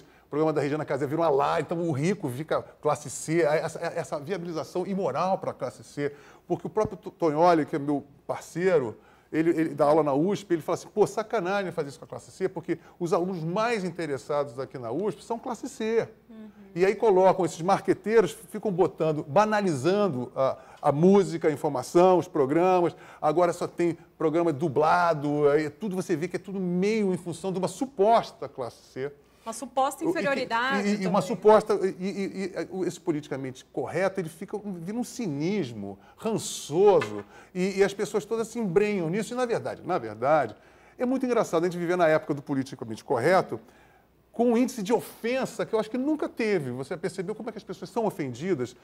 da Regina Casé virou uma laje, então o rico fica classe C, essa viabilização imoral para a classe C, porque o próprio Tognoli, que é meu parceiro, ele dá aula na USP, ele fala assim, pô, sacanagem fazer isso com a classe C, porque os alunos mais interessados aqui na USP são classe C. E aí colocam esses marqueteiros, ficam banalizando a música, a informação, os programas. Agora só tem programa dublado, aí tudo você vê que é tudo meio em função de uma suposta classe C. Uma suposta inferioridade. E uma suposta. Esse politicamente correto, ele vira um cinismo rançoso. E as pessoas todas se embrenham nisso. E, na verdade, é muito engraçado a gente viver na época do politicamente correto com um índice de ofensa que eu acho que nunca teve. Você percebeu como é que as pessoas são ofendidas?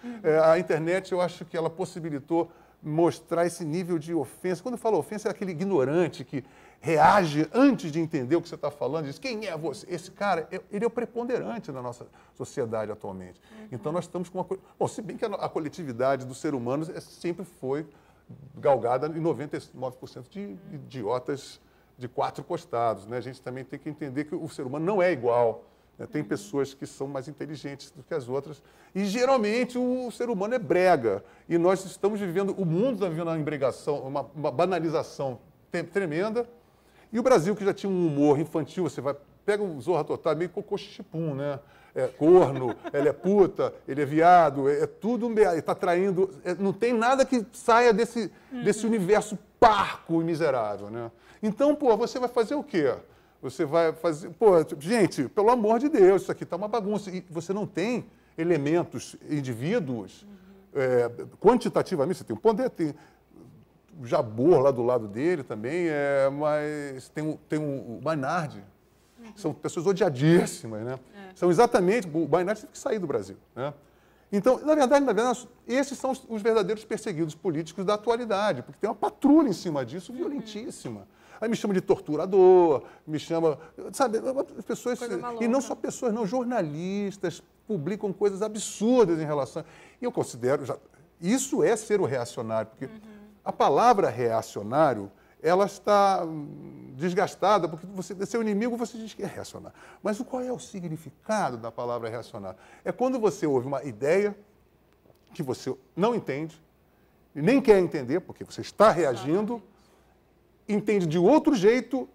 A internet, eu acho que ela possibilitou mostrar esse nível de ofensa. Quando eu falo ofensa, é aquele ignorante que reage antes de entender o que você está falando, diz, quem é você? Esse cara, ele é o preponderante na nossa sociedade atualmente. Então, nós estamos com uma coisa... Bom, se bem que a coletividade do ser humano sempre foi galgada em 99% de idiotas de quatro costados, né? A gente também tem que entender que o ser humano não é igual. Né? Tem pessoas que são mais inteligentes do que as outras. E, geralmente, o ser humano é brega. E nós estamos vivendo... O mundo está vivendo uma embregação, uma banalização tremenda. E o Brasil, que já tinha um humor infantil, você pega um Zorra Total, meio cocô xixipum, né? É corno, ele é puta, ele é viado, é tudo, ele está traindo. Não tem nada que saia desse universo parco e miserável, né? Então, pô, você vai fazer o quê? Você vai fazer... Pô, gente, pelo amor de Deus, isso aqui está uma bagunça. E você não tem elementos, indivíduos, quantitativamente, você tem um poder, tem... O Jabor lá do lado dele também, mas tem o Maynard. São pessoas odiadíssimas, né? São exatamente... O Maynard teve que sair do Brasil, né? Então, na verdade, esses são os verdadeiros perseguidos políticos da atualidade, porque tem uma patrulha em cima disso violentíssima. Aí me chama de torturador, me chama... Sabe, pessoas... E não só pessoas, não, jornalistas publicam coisas absurdas em relação... E eu considero... Isso é ser o reacionário, porque... A palavra reacionário, ela está desgastada, porque você, seu inimigo, você diz que é reacionário. Mas qual é o significado da palavra reacionário? É quando você ouve uma ideia que você não entende, e nem quer entender, porque você está reagindo, entende de outro jeito,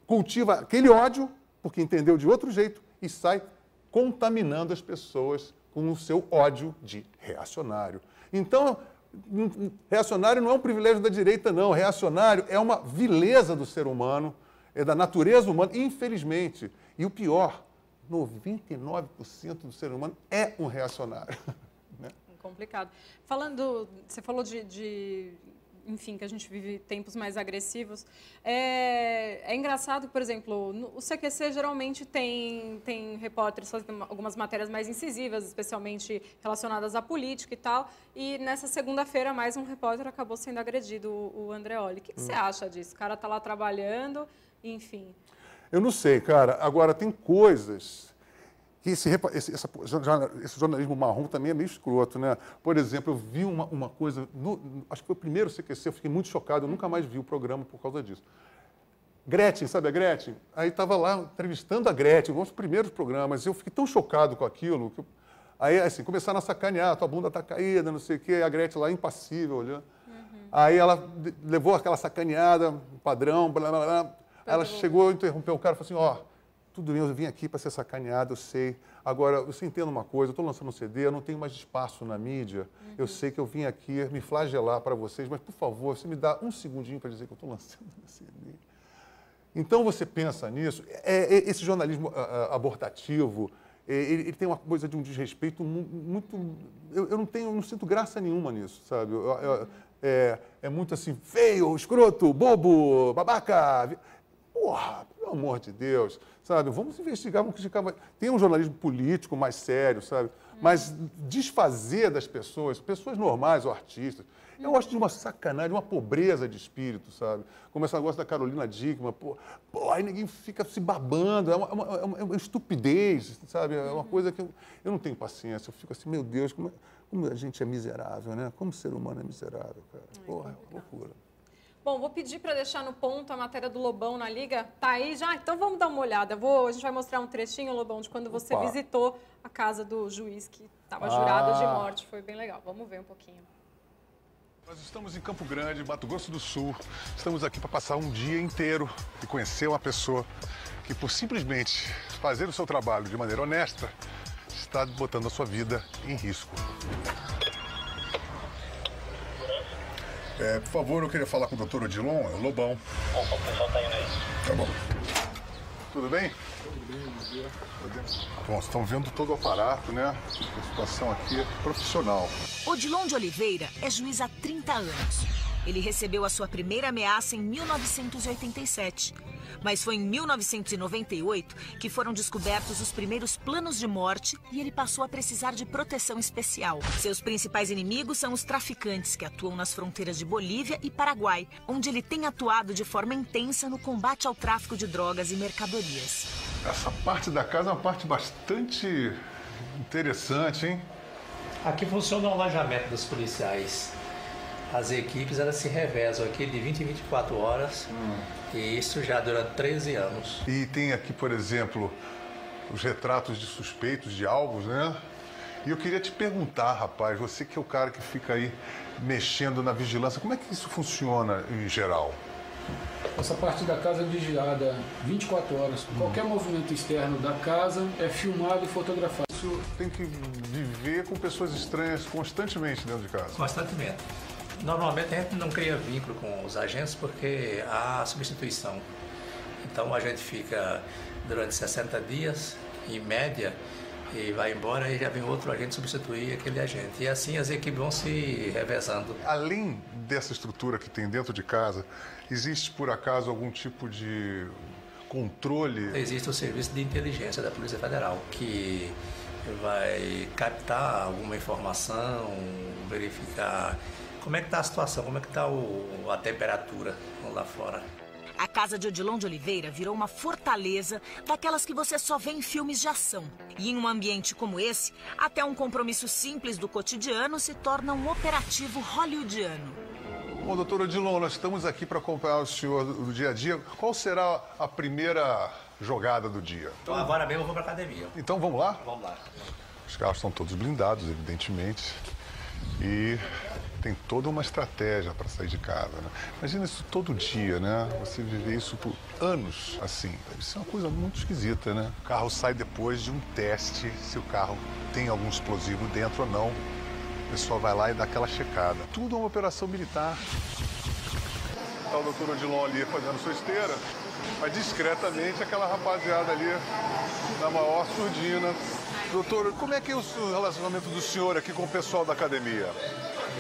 cultiva aquele ódio, porque entendeu de outro jeito, e sai contaminando as pessoas com o seu ódio de reacionário. Então... Reacionário não é um privilégio da direita, não. Reacionário é uma vileza do ser humano, é da natureza humana, infelizmente. E o pior, 99% do ser humano é um reacionário. Né? Complicado. Você falou enfim, que a gente vive tempos mais agressivos. É engraçado, por exemplo, o CQC geralmente tem repórteres fazendo algumas matérias mais incisivas, especialmente relacionadas à política e tal, e nessa segunda-feira mais um repórter acabou sendo agredido, o Andreoli. O que você acha disso? O cara está lá trabalhando, enfim. Eu não sei, cara. Agora, tem coisas... que esse jornalismo marrom também é meio escroto, né? Por exemplo, eu vi uma coisa, acho que foi o primeiro CQC, eu fiquei muito chocado, eu nunca mais vi o programa por causa disso. Gretchen, sabe a Gretchen? Aí estava lá entrevistando a Gretchen, um dos primeiros programas, eu fiquei tão chocado com aquilo, aí assim, começaram a sacanear, tua bunda está caída, não sei o quê, a Gretchen lá impassível, olhando. Aí ela levou aquela sacaneada, padrão, blá, blá, blá. Ela chegou, interrompeu o cara e falou assim, tudo bem, eu vim aqui para ser sacaneado, eu sei. Agora, você entende uma coisa, eu estou lançando um CD, eu não tenho mais espaço na mídia. Eu sei que eu vim aqui me flagelar para vocês, mas, por favor, você me dá um segundinho para dizer que eu estou lançando um CD. Então, você pensa nisso. Esse jornalismo abortativo, ele tem uma coisa de um desrespeito muito... Eu não sinto graça nenhuma nisso, sabe? É muito assim, feio, escroto, bobo, babaca... Porra, pelo amor de Deus, sabe? Vamos investigar, vamos criticar. Tem um jornalismo político mais sério, sabe? Mas desfazer das pessoas normais ou artistas, eu acho de uma sacanagem, uma pobreza de espírito, sabe? Como esse negócio da Carolina Dickmann, aí ninguém fica se babando, é uma estupidez, sabe? É uma coisa que eu não tenho paciência, eu fico assim, meu Deus, como a gente é miserável, né? Como o ser humano é miserável, cara. Porra, é loucura. Bom, vou pedir para deixar no ponto a matéria do Lobão na Liga. Tá aí já? Então vamos dar uma olhada. A gente vai mostrar um trechinho, Lobão, de quando você visitou a casa do juiz que estava jurado de morte. Foi bem legal. Vamos ver um pouquinho. Nós estamos em Campo Grande, Mato Grosso do Sul. Estamos aqui para passar um dia inteiro e conhecer uma pessoa que, por simplesmente fazer o seu trabalho de maneira honesta, está botando a sua vida em risco. Por favor, eu queria falar com o doutor Odilon, é o Lobão. Opa, o pessoal tá indo aí. Tá bom. Tudo bem? Tudo bem, bom dia. Bom, vocês estão vendo todo o aparato, né? A situação aqui é profissional. Odilon de Oliveira é juiz há 30 anos. Ele recebeu a sua primeira ameaça em 1987. Mas foi em 1998 que foram descobertos os primeiros planos de morte e ele passou a precisar de proteção especial. Seus principais inimigos são os traficantes que atuam nas fronteiras de Bolívia e Paraguai, onde ele tem atuado de forma intensa no combate ao tráfico de drogas e mercadorias. Essa parte da casa é uma parte bastante interessante, hein? Aqui funciona o alojamento dos policiais. As equipes elas se revezam aqui de 20 em 24 horas e isso já durante 13 anos. E tem aqui, por exemplo, os retratos de suspeitos, de alvos, né? E eu queria te perguntar, rapaz, você que é o cara que fica aí mexendo na vigilância, como é que isso funciona em geral? Essa parte da casa é vigiada 24 horas. Qualquer movimento externo da casa é filmado e fotografado. Isso tem que viver com pessoas estranhas constantemente dentro de casa? Constantemente. Normalmente a gente não cria vínculo com os agentes porque há substituição. Então a gente fica durante 60 dias, em média, e vai embora e já vem outro agente substituir aquele agente. E assim as equipes vão se revezando. Além dessa estrutura que tem dentro de casa, existe por acaso algum tipo de controle? Existe o serviço de inteligência da Polícia Federal, que vai captar alguma informação, verificar como é que está a situação, como é que está a temperatura lá fora. A casa de Odilon de Oliveira virou uma fortaleza daquelas que você só vê em filmes de ação. E em um ambiente como esse, até um compromisso simples do cotidiano se torna um operativo hollywoodiano. Bom, doutor Odilon, nós estamos aqui para acompanhar o senhor do dia a dia. Qual será a primeira jogada do dia? Então agora mesmo eu vou para academia. Então vamos lá? Vamos lá. Os carros estão todos blindados, evidentemente. E tem toda uma estratégia para sair de casa, né? Imagina isso todo dia, né? Você viver isso por anos assim. Deve ser uma coisa muito esquisita, né? O carro sai depois de um teste se o carro tem algum explosivo dentro ou não. O pessoal vai lá e dá aquela checada. Tudo é uma operação militar. Está o doutor Odilon ali fazendo sua esteira, mas discretamente aquela rapaziada ali na maior surdina. Doutor, como é que é o relacionamento do senhor aqui com o pessoal da academia?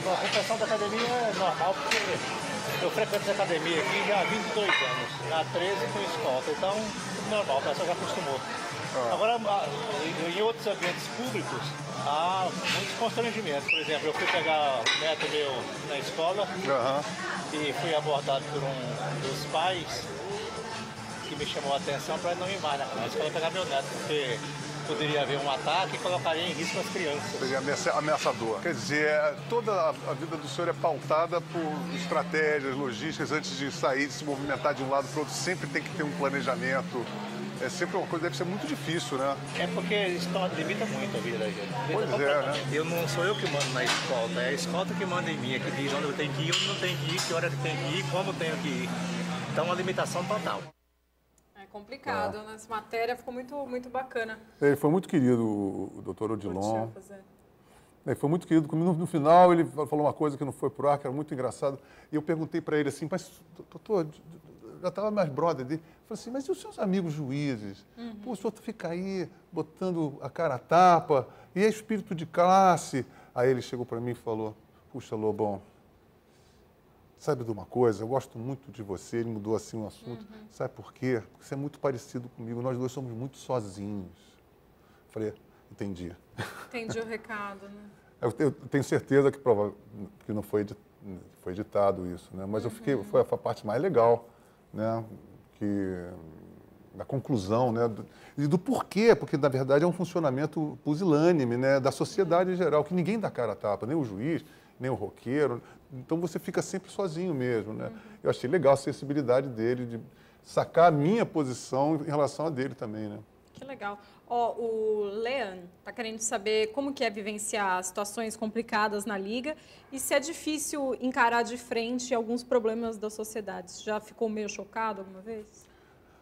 Bom, a pessoal da academia é normal, porque eu frequento essa academia aqui já há 22 anos. Na 13 com escolta, então normal, o pessoal já acostumou. Agora, em outros ambientes públicos, há muitos constrangimentos. Por exemplo, eu fui pegar o neto meu na escola e fui abordado por um dos pais que me chamou a atenção para não ir mais na escola pegar meu neto, porque poderia haver um ataque e colocaria em risco as crianças. Seria ameaçador. Quer dizer, toda a vida do senhor é pautada por estratégias, logísticas, antes de sair, de se movimentar de um lado para o outro, sempre tem que ter um planejamento. É sempre uma coisa, deve ser muito difícil, né? É porque isso limita muito a vida da gente. Pois é, né? Eu não sou eu que mando na escolta, é a escolta que manda em mim, é que diz onde eu tenho que ir, onde não tenho que ir, que hora eu tenho que ir, como eu tenho que ir. Então, uma limitação total. É complicado, né? Essa matéria ficou muito bacana. Ele foi muito querido, o doutor Odilon. Ele foi muito querido comigo. No final, ele falou uma coisa que não foi pro ar, que era muito engraçado. E eu perguntei para ele assim, mas, doutor, já estava mais brother dele. Eu falei assim, mas e os seus amigos juízes? Pô, o senhor fica aí botando a cara a tapa, e é espírito de classe. Aí ele chegou para mim e falou, puxa, Lobão, sabe de uma coisa? Eu gosto muito de você. Ele mudou assim o assunto. Sabe por quê? Porque você é muito parecido comigo. Nós dois somos muito sozinhos. Eu falei, entendi. Entendi o recado, né? Eu tenho certeza que não foi editado isso, né? Mas eu fiquei, foi a parte mais legal, né? Da conclusão, né? E do porquê, porque na verdade é um funcionamento pusilânime, né? Da sociedade em geral, que ninguém dá cara a tapa, nem o juiz, nem o roqueiro. Então você fica sempre sozinho mesmo, né? Eu achei legal a sensibilidade dele de sacar a minha posição em relação a dele também, né? Que legal. Ó, o Leon está querendo saber como que é vivenciar situações complicadas na Liga e se é difícil encarar de frente alguns problemas da sociedade. Você já ficou meio chocado alguma vez?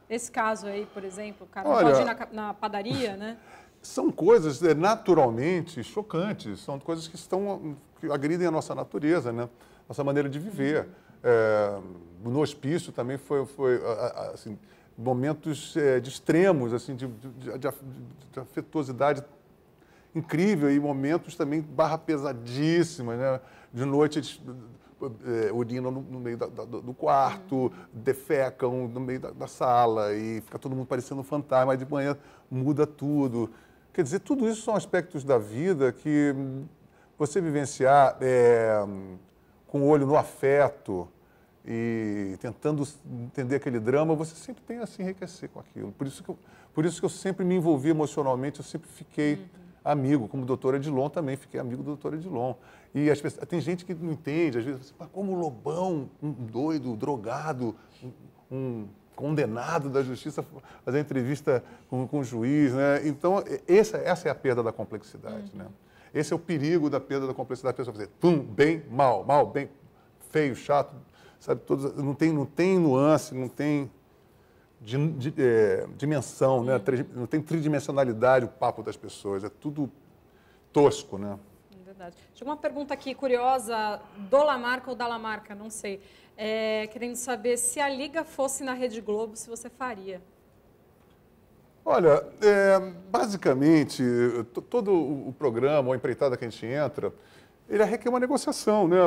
Esse caso aí, por exemplo, o cara não pode ir na padaria, né? São coisas naturalmente chocantes, são coisas que agridem a nossa natureza, né? nossa maneira de viver. No hospício também foi assim, momentos de extremos, assim, de afetuosidade incrível e momentos também barra pesadíssimas, né? De noite eles urinam no meio do quarto, defecam no meio da sala e fica todo mundo parecendo um fantasma, aí de manhã muda tudo. Quer dizer, tudo isso são aspectos da vida que você vivenciar com o olho no afeto e tentando entender aquele drama, você sempre tem a se enriquecer com aquilo. Por isso que eu sempre me envolvi emocionalmente, eu sempre fiquei amigo, como o doutor Edilon também, fiquei amigo do doutor Edilon. E as pessoas, tem gente que não entende, às vezes, como o Lobão, um doido, drogado, um condenado da justiça, fazer entrevista com o juiz, né? Então, essa é a perda da complexidade, né? Esse é o perigo da perda da complexidade, a pessoa fazer pum, bem, mal, bem, feio, chato, sabe? Não tem nuance, não tem dimensão, né? Não tem tridimensionalidade o papo das pessoas, é tudo tosco, né? Verdade. Chegou uma pergunta aqui curiosa, do Lamarca ou da Lamarca, não sei. Querendo saber se a Liga fosse na Rede Globo, se você faria. Olha, basicamente, todo o programa, ou a empreitada que a gente entra, ele requer uma negociação, né?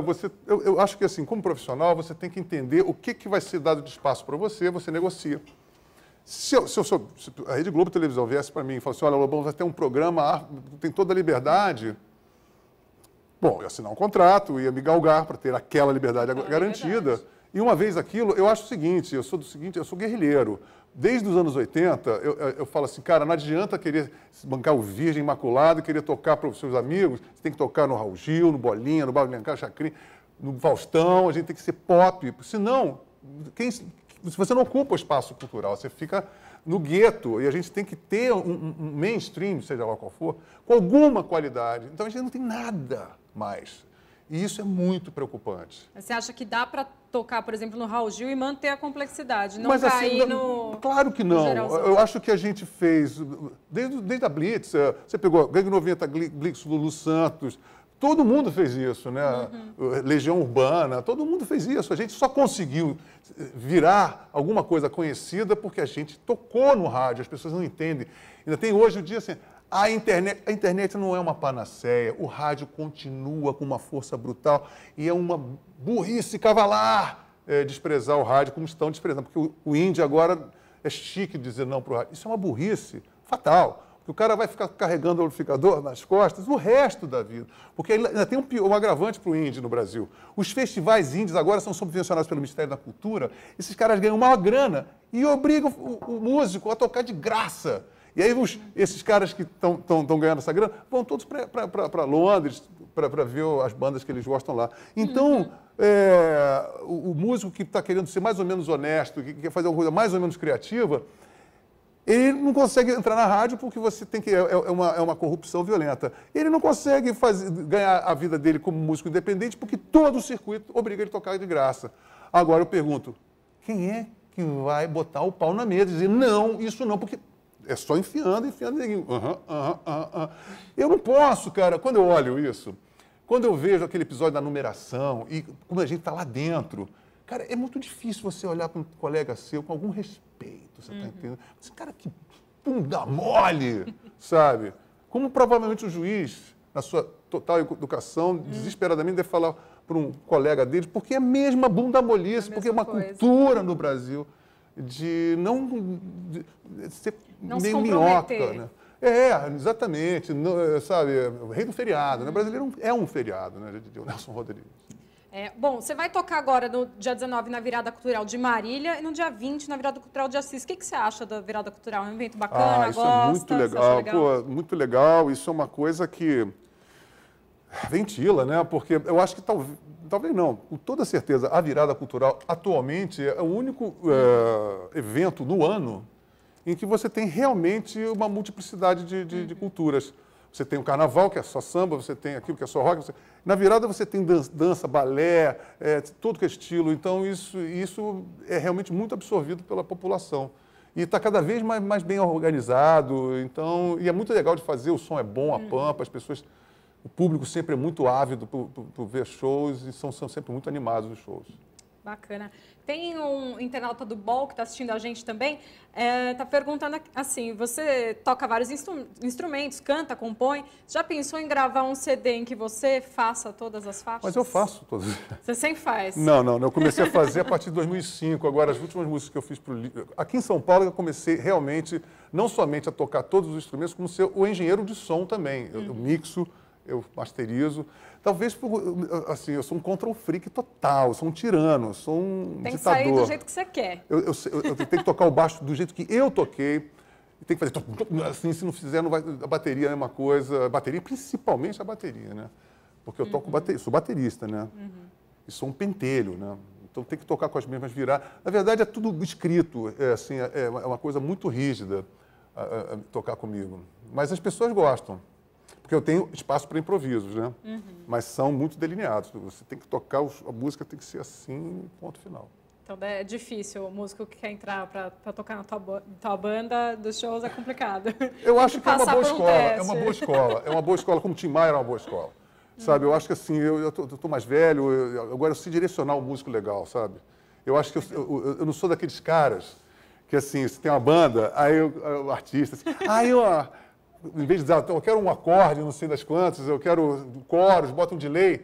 Eu acho que, assim, como profissional, você tem que entender o que vai ser dado de espaço para você negocia. Se a Rede Globo Televisão viesse para mim e falasse assim, olha, Lobão, vai ter um programa, tem toda a liberdade. Bom, eu ia assinar um contrato, ia me galgar para ter aquela liberdade garantida. E uma vez aquilo, eu acho o seguinte, eu sou guerrilheiro. Desde os anos 80, eu falo assim, cara, não adianta querer bancar o Virgem Imaculado, querer tocar para os seus amigos, você tem que tocar no Raul Gil, no Bolinha, no Barulho Lencar, Chacrin, no Faustão, a gente tem que ser pop, senão, se você não ocupa o espaço cultural, você fica no gueto, e a gente tem que ter um mainstream, seja lá qual for, com alguma qualidade. Então a gente não tem nada mais. E isso é muito preocupante. Você acha que dá para tocar, por exemplo, no Raul Gil e manter a complexidade, não Mas, cair assim, no... Claro que não. Eu acho que a gente fez, desde a Blitz, você pegou Gangue 90, Blitz, Lulu Santos, todo mundo fez isso, né? Legião Urbana, todo mundo fez isso. A gente só conseguiu virar alguma coisa conhecida porque a gente tocou no rádio, as pessoas não entendem. Ainda tem hoje o dia assim... A internet não é uma panaceia, o rádio continua com uma força brutal e é uma burrice cavalar desprezar o rádio como estão desprezando, porque o indie agora é chique dizer não para o rádio. Isso é uma burrice fatal, porque o cara vai ficar carregando o amplificador nas costas o resto da vida, porque ainda tem um agravante para o indie no Brasil. Os festivais indies agora são subvencionados pelo Ministério da Cultura, esses caras ganham uma grana e obrigam o músico a tocar de graça. E aí esses caras que estão ganhando essa grana vão todos para Londres para ver as bandas que eles gostam lá. Então, o músico que está querendo ser mais ou menos honesto, que quer fazer uma coisa mais ou menos criativa, ele não consegue entrar na rádio porque você tem que é uma corrupção violenta. Ele não consegue ganhar a vida dele como músico independente porque todo o circuito obriga ele a tocar de graça. Agora eu pergunto, quem é que vai botar o pau na mesa e dizer não, isso não, porque... É só enfiando. Eu não posso, cara, quando eu olho isso, quando eu vejo aquele episódio da numeração e como a gente está lá dentro, cara, é muito difícil você olhar para um colega seu com algum respeito, você está entendendo? Esse cara, que bunda mole, sabe? Como provavelmente o juiz, na sua total educação, desesperadamente deve falar para um colega dele, porque é a mesma bunda molice, porque é uma cultura no Brasil de ser não meio se minhoca, né? Exatamente, sabe, o rei do feriado, né? O brasileiro é um feriado, né? De Nelson Rodrigues. Bom, você vai tocar agora no dia 19 na Virada Cultural de Marília e no dia 20 na Virada Cultural de Assis. O que você acha da Virada Cultural? É um evento bacana, isso é muito legal. Pô, muito legal, isso é uma coisa que ventila, né? Porque eu acho que talvez não, com toda certeza, a Virada Cultural atualmente é o único evento no ano em que você tem realmente uma multiplicidade de culturas. Você tem o carnaval, que é só samba, você tem aquilo que é só rock. Na virada você tem dança, balé, tudo que é estilo. Então isso é realmente muito absorvido pela população. E está cada vez mais bem organizado. Então, e é muito legal de fazer, o som é bom, a pampa, as pessoas o público sempre é muito ávido por ver shows e são sempre muito animados os shows. Bacana. Tem um internauta do BOL que está assistindo a gente também, está perguntando assim, você toca vários instrumentos, canta, compõe, já pensou em gravar um CD em que você faça todas as faixas? Mas eu faço todas. Você sempre faz? Não, eu comecei a fazer a partir de 2005, agora as últimas músicas que eu fiz aqui em São Paulo eu comecei realmente, não somente a tocar todos os instrumentos, como ser o engenheiro de som também, eu mixo, eu masterizo. Talvez, assim, eu sou um control freak total, eu sou um tirano, sou um tem ditador. Tem que sair do jeito que você quer. Eu tenho que tocar o baixo do jeito que eu toquei, tem que fazer assim, se não fizer, não vai, a bateria é a mesma coisa, a bateria, principalmente a bateria, né? Porque eu toco sou baterista, né? E sou um pentelho, né? Então tem que tocar com as mesmas viradas. Na verdade, é tudo escrito, assim, é uma coisa muito rígida a tocar comigo. Mas as pessoas gostam. Porque eu tenho espaço para improvisos, né? Mas são muito delineados. Você tem que tocar, a música tem que ser assim, ponto final. Então é difícil, o músico que quer entrar para tocar na tua banda dos shows é complicado. Eu acho que é uma boa escola, teste. É uma boa escola, como o Tim Maia era uma boa escola. Sabe, eu acho que assim, eu tô mais velho, agora eu sei direcionar um músico legal, sabe? Eu acho que eu não sou daqueles caras que assim, você tem uma banda, aí o artista, assim, em vez de dizer, eu quero um acorde, não sei das quantas, eu quero coros, bota um delay,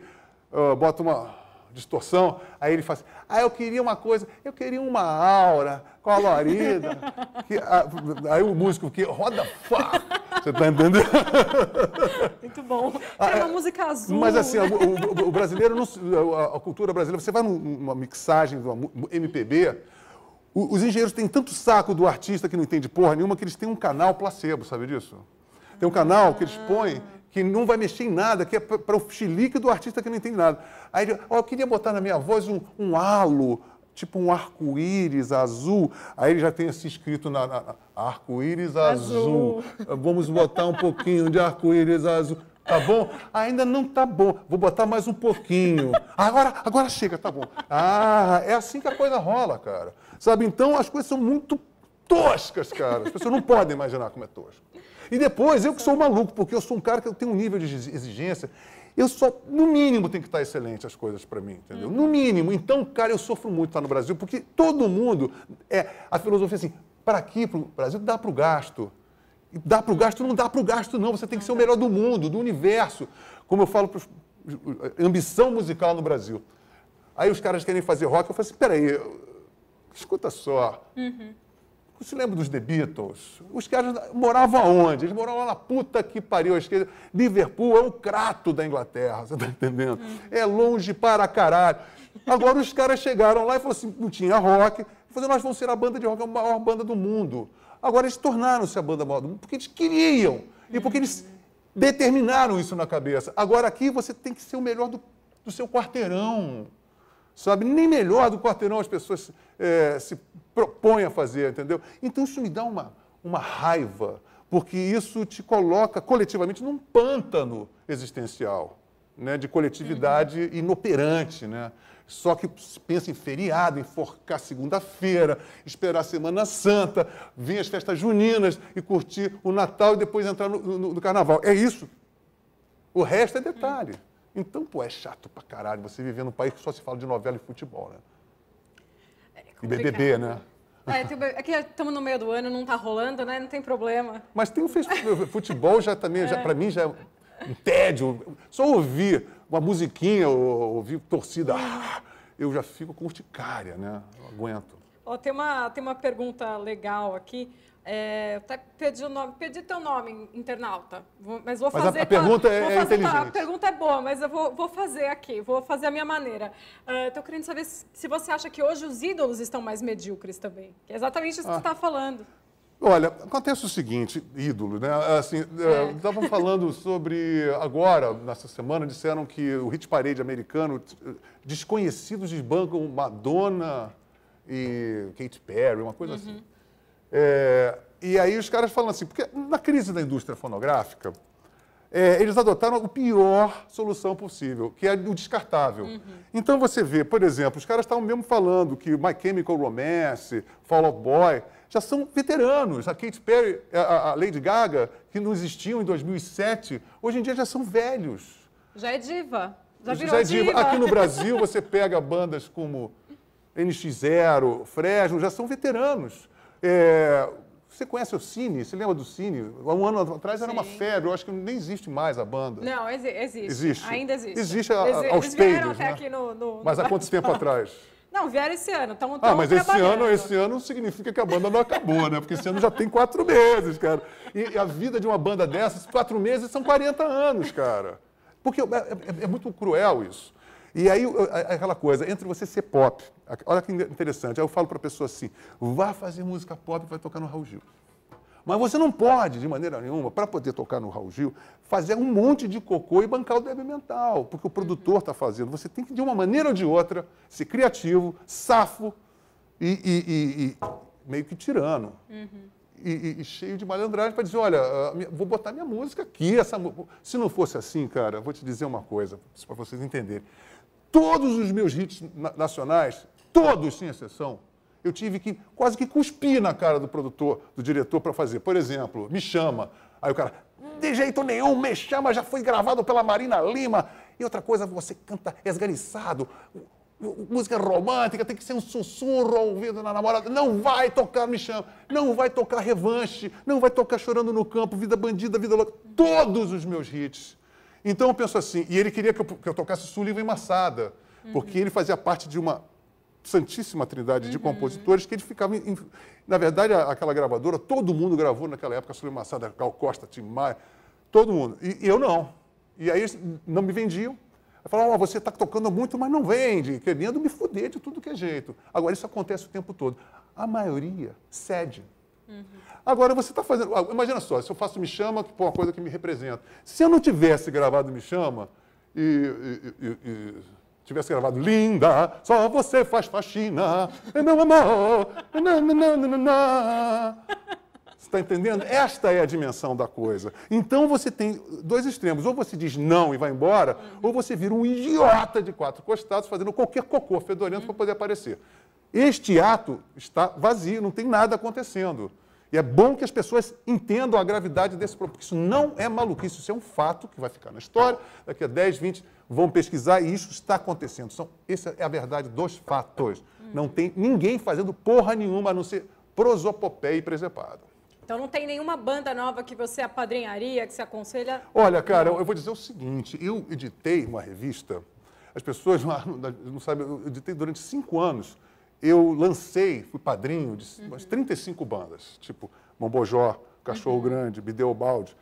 bota uma distorção, aí ele faz, eu queria uma coisa, eu queria uma aura colorida, aí o músico que roda, você tá entendendo? Muito bom. É uma música azul. Mas assim, o brasileiro, a cultura brasileira, você vai numa mixagem de uma MPB, os engenheiros têm tanto saco do artista que não entende porra nenhuma, que eles têm um canal placebo, sabe disso? Tem um canal que eles põem que não vai mexer em nada, que é para o chilique do artista que não entende nada. Aí eu queria botar na minha voz um halo, tipo um arco-íris azul. Aí ele já tem assim escrito na arco-íris azul. Vamos botar um pouquinho de arco-íris azul. Tá bom? Ainda não tá bom. Vou botar mais um pouquinho. Agora chega, tá bom. É assim que a coisa rola, cara. Sabe? Então as coisas são muito toscas, cara. As pessoas não podem imaginar como é tosco. E depois, eu que sou maluco, porque eu sou um cara que eu tenho um nível de exigência, eu só, no mínimo, tem que estar excelente as coisas para mim, entendeu? No mínimo. Então, cara, eu sofro muito estar no Brasil, porque todo mundo, a filosofia assim, para aqui, para o Brasil, dá para o gasto. Dá para o gasto, não dá para o gasto, não. Você tem que ser o melhor do mundo, do universo. Como eu falo, ambição musical no Brasil. Aí os caras querem fazer rock, eu falo assim, peraí, escuta só. Você lembra dos The Beatles? Os caras moravam aonde? Eles moravam lá na puta que pariu. A esquerda. Liverpool é o Crato da Inglaterra, você está entendendo? É longe para caralho. Agora os caras chegaram lá e falaram assim, não tinha rock. Falaram, nós vamos ser a banda de rock, a maior banda do mundo. Agora eles tornaram-se a banda maior do mundo porque eles queriam. E porque eles determinaram isso na cabeça. Agora aqui você tem que ser o melhor do seu quarteirão. Sabe? Nem melhor do quarteirão as pessoas se propõem a fazer, entendeu? Então isso me dá uma raiva, porque isso te coloca coletivamente num pântano existencial, né? De coletividade inoperante, né? Só que pensa em feriado, enforcar segunda-feira, esperar a Semana Santa, vir as festas juninas e curtir o Natal e depois entrar no Carnaval. É isso. O resto é detalhe. Então, pô, é chato pra caralho você viver num país que só se fala de novela e futebol, né? E BBB, né? Aqui estamos no meio do ano, não tá rolando, né? Não tem problema. Mas tem futebol já também, para mim já é um tédio. Só ouvir uma musiquinha, ouvir torcida, eu já fico com urticária, né? Não aguento. Tem uma pergunta legal aqui. Eu até perdi teu nome, internauta, mas vou fazer... Mas a pergunta é inteligente. A pergunta é boa, mas eu vou fazer aqui, vou fazer a minha maneira. Estou querendo saber se você acha que hoje os ídolos estão mais medíocres também. Que é exatamente isso que você está falando. Olha, acontece o seguinte, ídolo, né? Assim, estavam falando sobre, agora, nessa semana, disseram que o hit parade americano, desconhecidos desbancam Madonna e Katy Perry, uma coisa assim. E aí os caras falam assim, porque na crise da indústria fonográfica, eles adotaram a pior solução possível, que é o descartável. Então você vê, por exemplo, os caras estavam mesmo falando que My Chemical Romance, Fall Out Boy, já são veteranos. A Katy Perry, a Lady Gaga, que não existiam em 2007, hoje em dia já são velhos. Já é diva. Já virou Já é diva. diva. Aqui no Brasil, você pega bandas como NX0, Fresno, já são veteranos. Você conhece o Cine? Você lembra do Cine? Há um ano atrás era uma febre, eu acho que nem existe mais a banda. Não, existe. Existe. Ainda existe. Existe aos Eles vieram peidos, até né? aqui no Mas há quanto tempo atrás? Não, vieram esse ano. Mas esse ano significa que a banda não acabou, né? Porque esse ano já tem 4 meses, cara. E a vida de uma banda dessas, 4 meses são 40 anos, cara. Porque é muito cruel isso. E aí, aquela coisa, entre você ser pop, olha que interessante, aí eu falo para a pessoa assim, vá fazer música pop e vai tocar no Raul Gil. Mas você não pode, de maneira nenhuma, para poder tocar no Raul Gil, fazer um monte de cocô e bancar o débil mental, porque o produtor está fazendo. Você tem que, de uma maneira ou de outra, ser criativo, safo e meio que tirano. E cheio de malandragem para dizer, olha, vou botar minha música aqui. Se não fosse assim, cara, vou te dizer uma coisa, para vocês entenderem. Todos os meus hits nacionais, todos, sem exceção, eu tive que quase que cuspir na cara do produtor, do diretor para fazer. Por exemplo, Me Chama. Aí o cara, de jeito nenhum, Me Chama já foi gravado pela Marina Lima. E outra coisa, você canta esganiçado, música romântica, tem que ser um sussurro ao ouvido na namorada. Não vai tocar Me Chama, não vai tocar Revanche, não vai tocar Chorando no Campo, Vida Bandida, Vida Louca. Todos os meus hits. Então eu penso assim, e ele queria que eu tocasse Sullivan e Massada, porque ele fazia parte de uma santíssima trindade de compositores que ele ficava... Na verdade, aquela gravadora, todo mundo gravou naquela época, Sullivan e Massada, Gal Costa, Tim Maia, todo mundo. E eu não. E aí eles não me vendiam. Eu falava, você está tocando muito, mas não vende, querendo me fuder de tudo que é jeito. Agora, isso acontece o tempo todo. A maioria cede. Agora, você está fazendo... Imagina só, se eu faço Me Chama, que é uma coisa que me representa. Se eu não tivesse gravado Me Chama e tivesse gravado Linda, só você faz faxina, meu amor, você está entendendo? Esta é a dimensão da coisa. Então, você tem 2 extremos. Ou você diz não e vai embora, ou você vira um idiota de 4 costados fazendo qualquer cocô fedorento para poder aparecer. Este ato está vazio, não tem nada acontecendo. E é bom que as pessoas entendam a gravidade desse problema, porque isso não é maluquice, isso é um fato que vai ficar na história, daqui a 10, 20 vão pesquisar e isso está acontecendo. Essa é a verdade dos fatos. Não tem ninguém fazendo porra nenhuma a não ser prosopopeia e presepado. Então não tem nenhuma banda nova que você apadrinharia, que você aconselha? Olha, cara, eu vou dizer o seguinte, eu editei uma revista, as pessoas não sabem, eu editei durante 5 anos, eu lancei, fui padrinho de umas 35 bandas, tipo Mombojó, Cachorro Grande, Bideobaldi,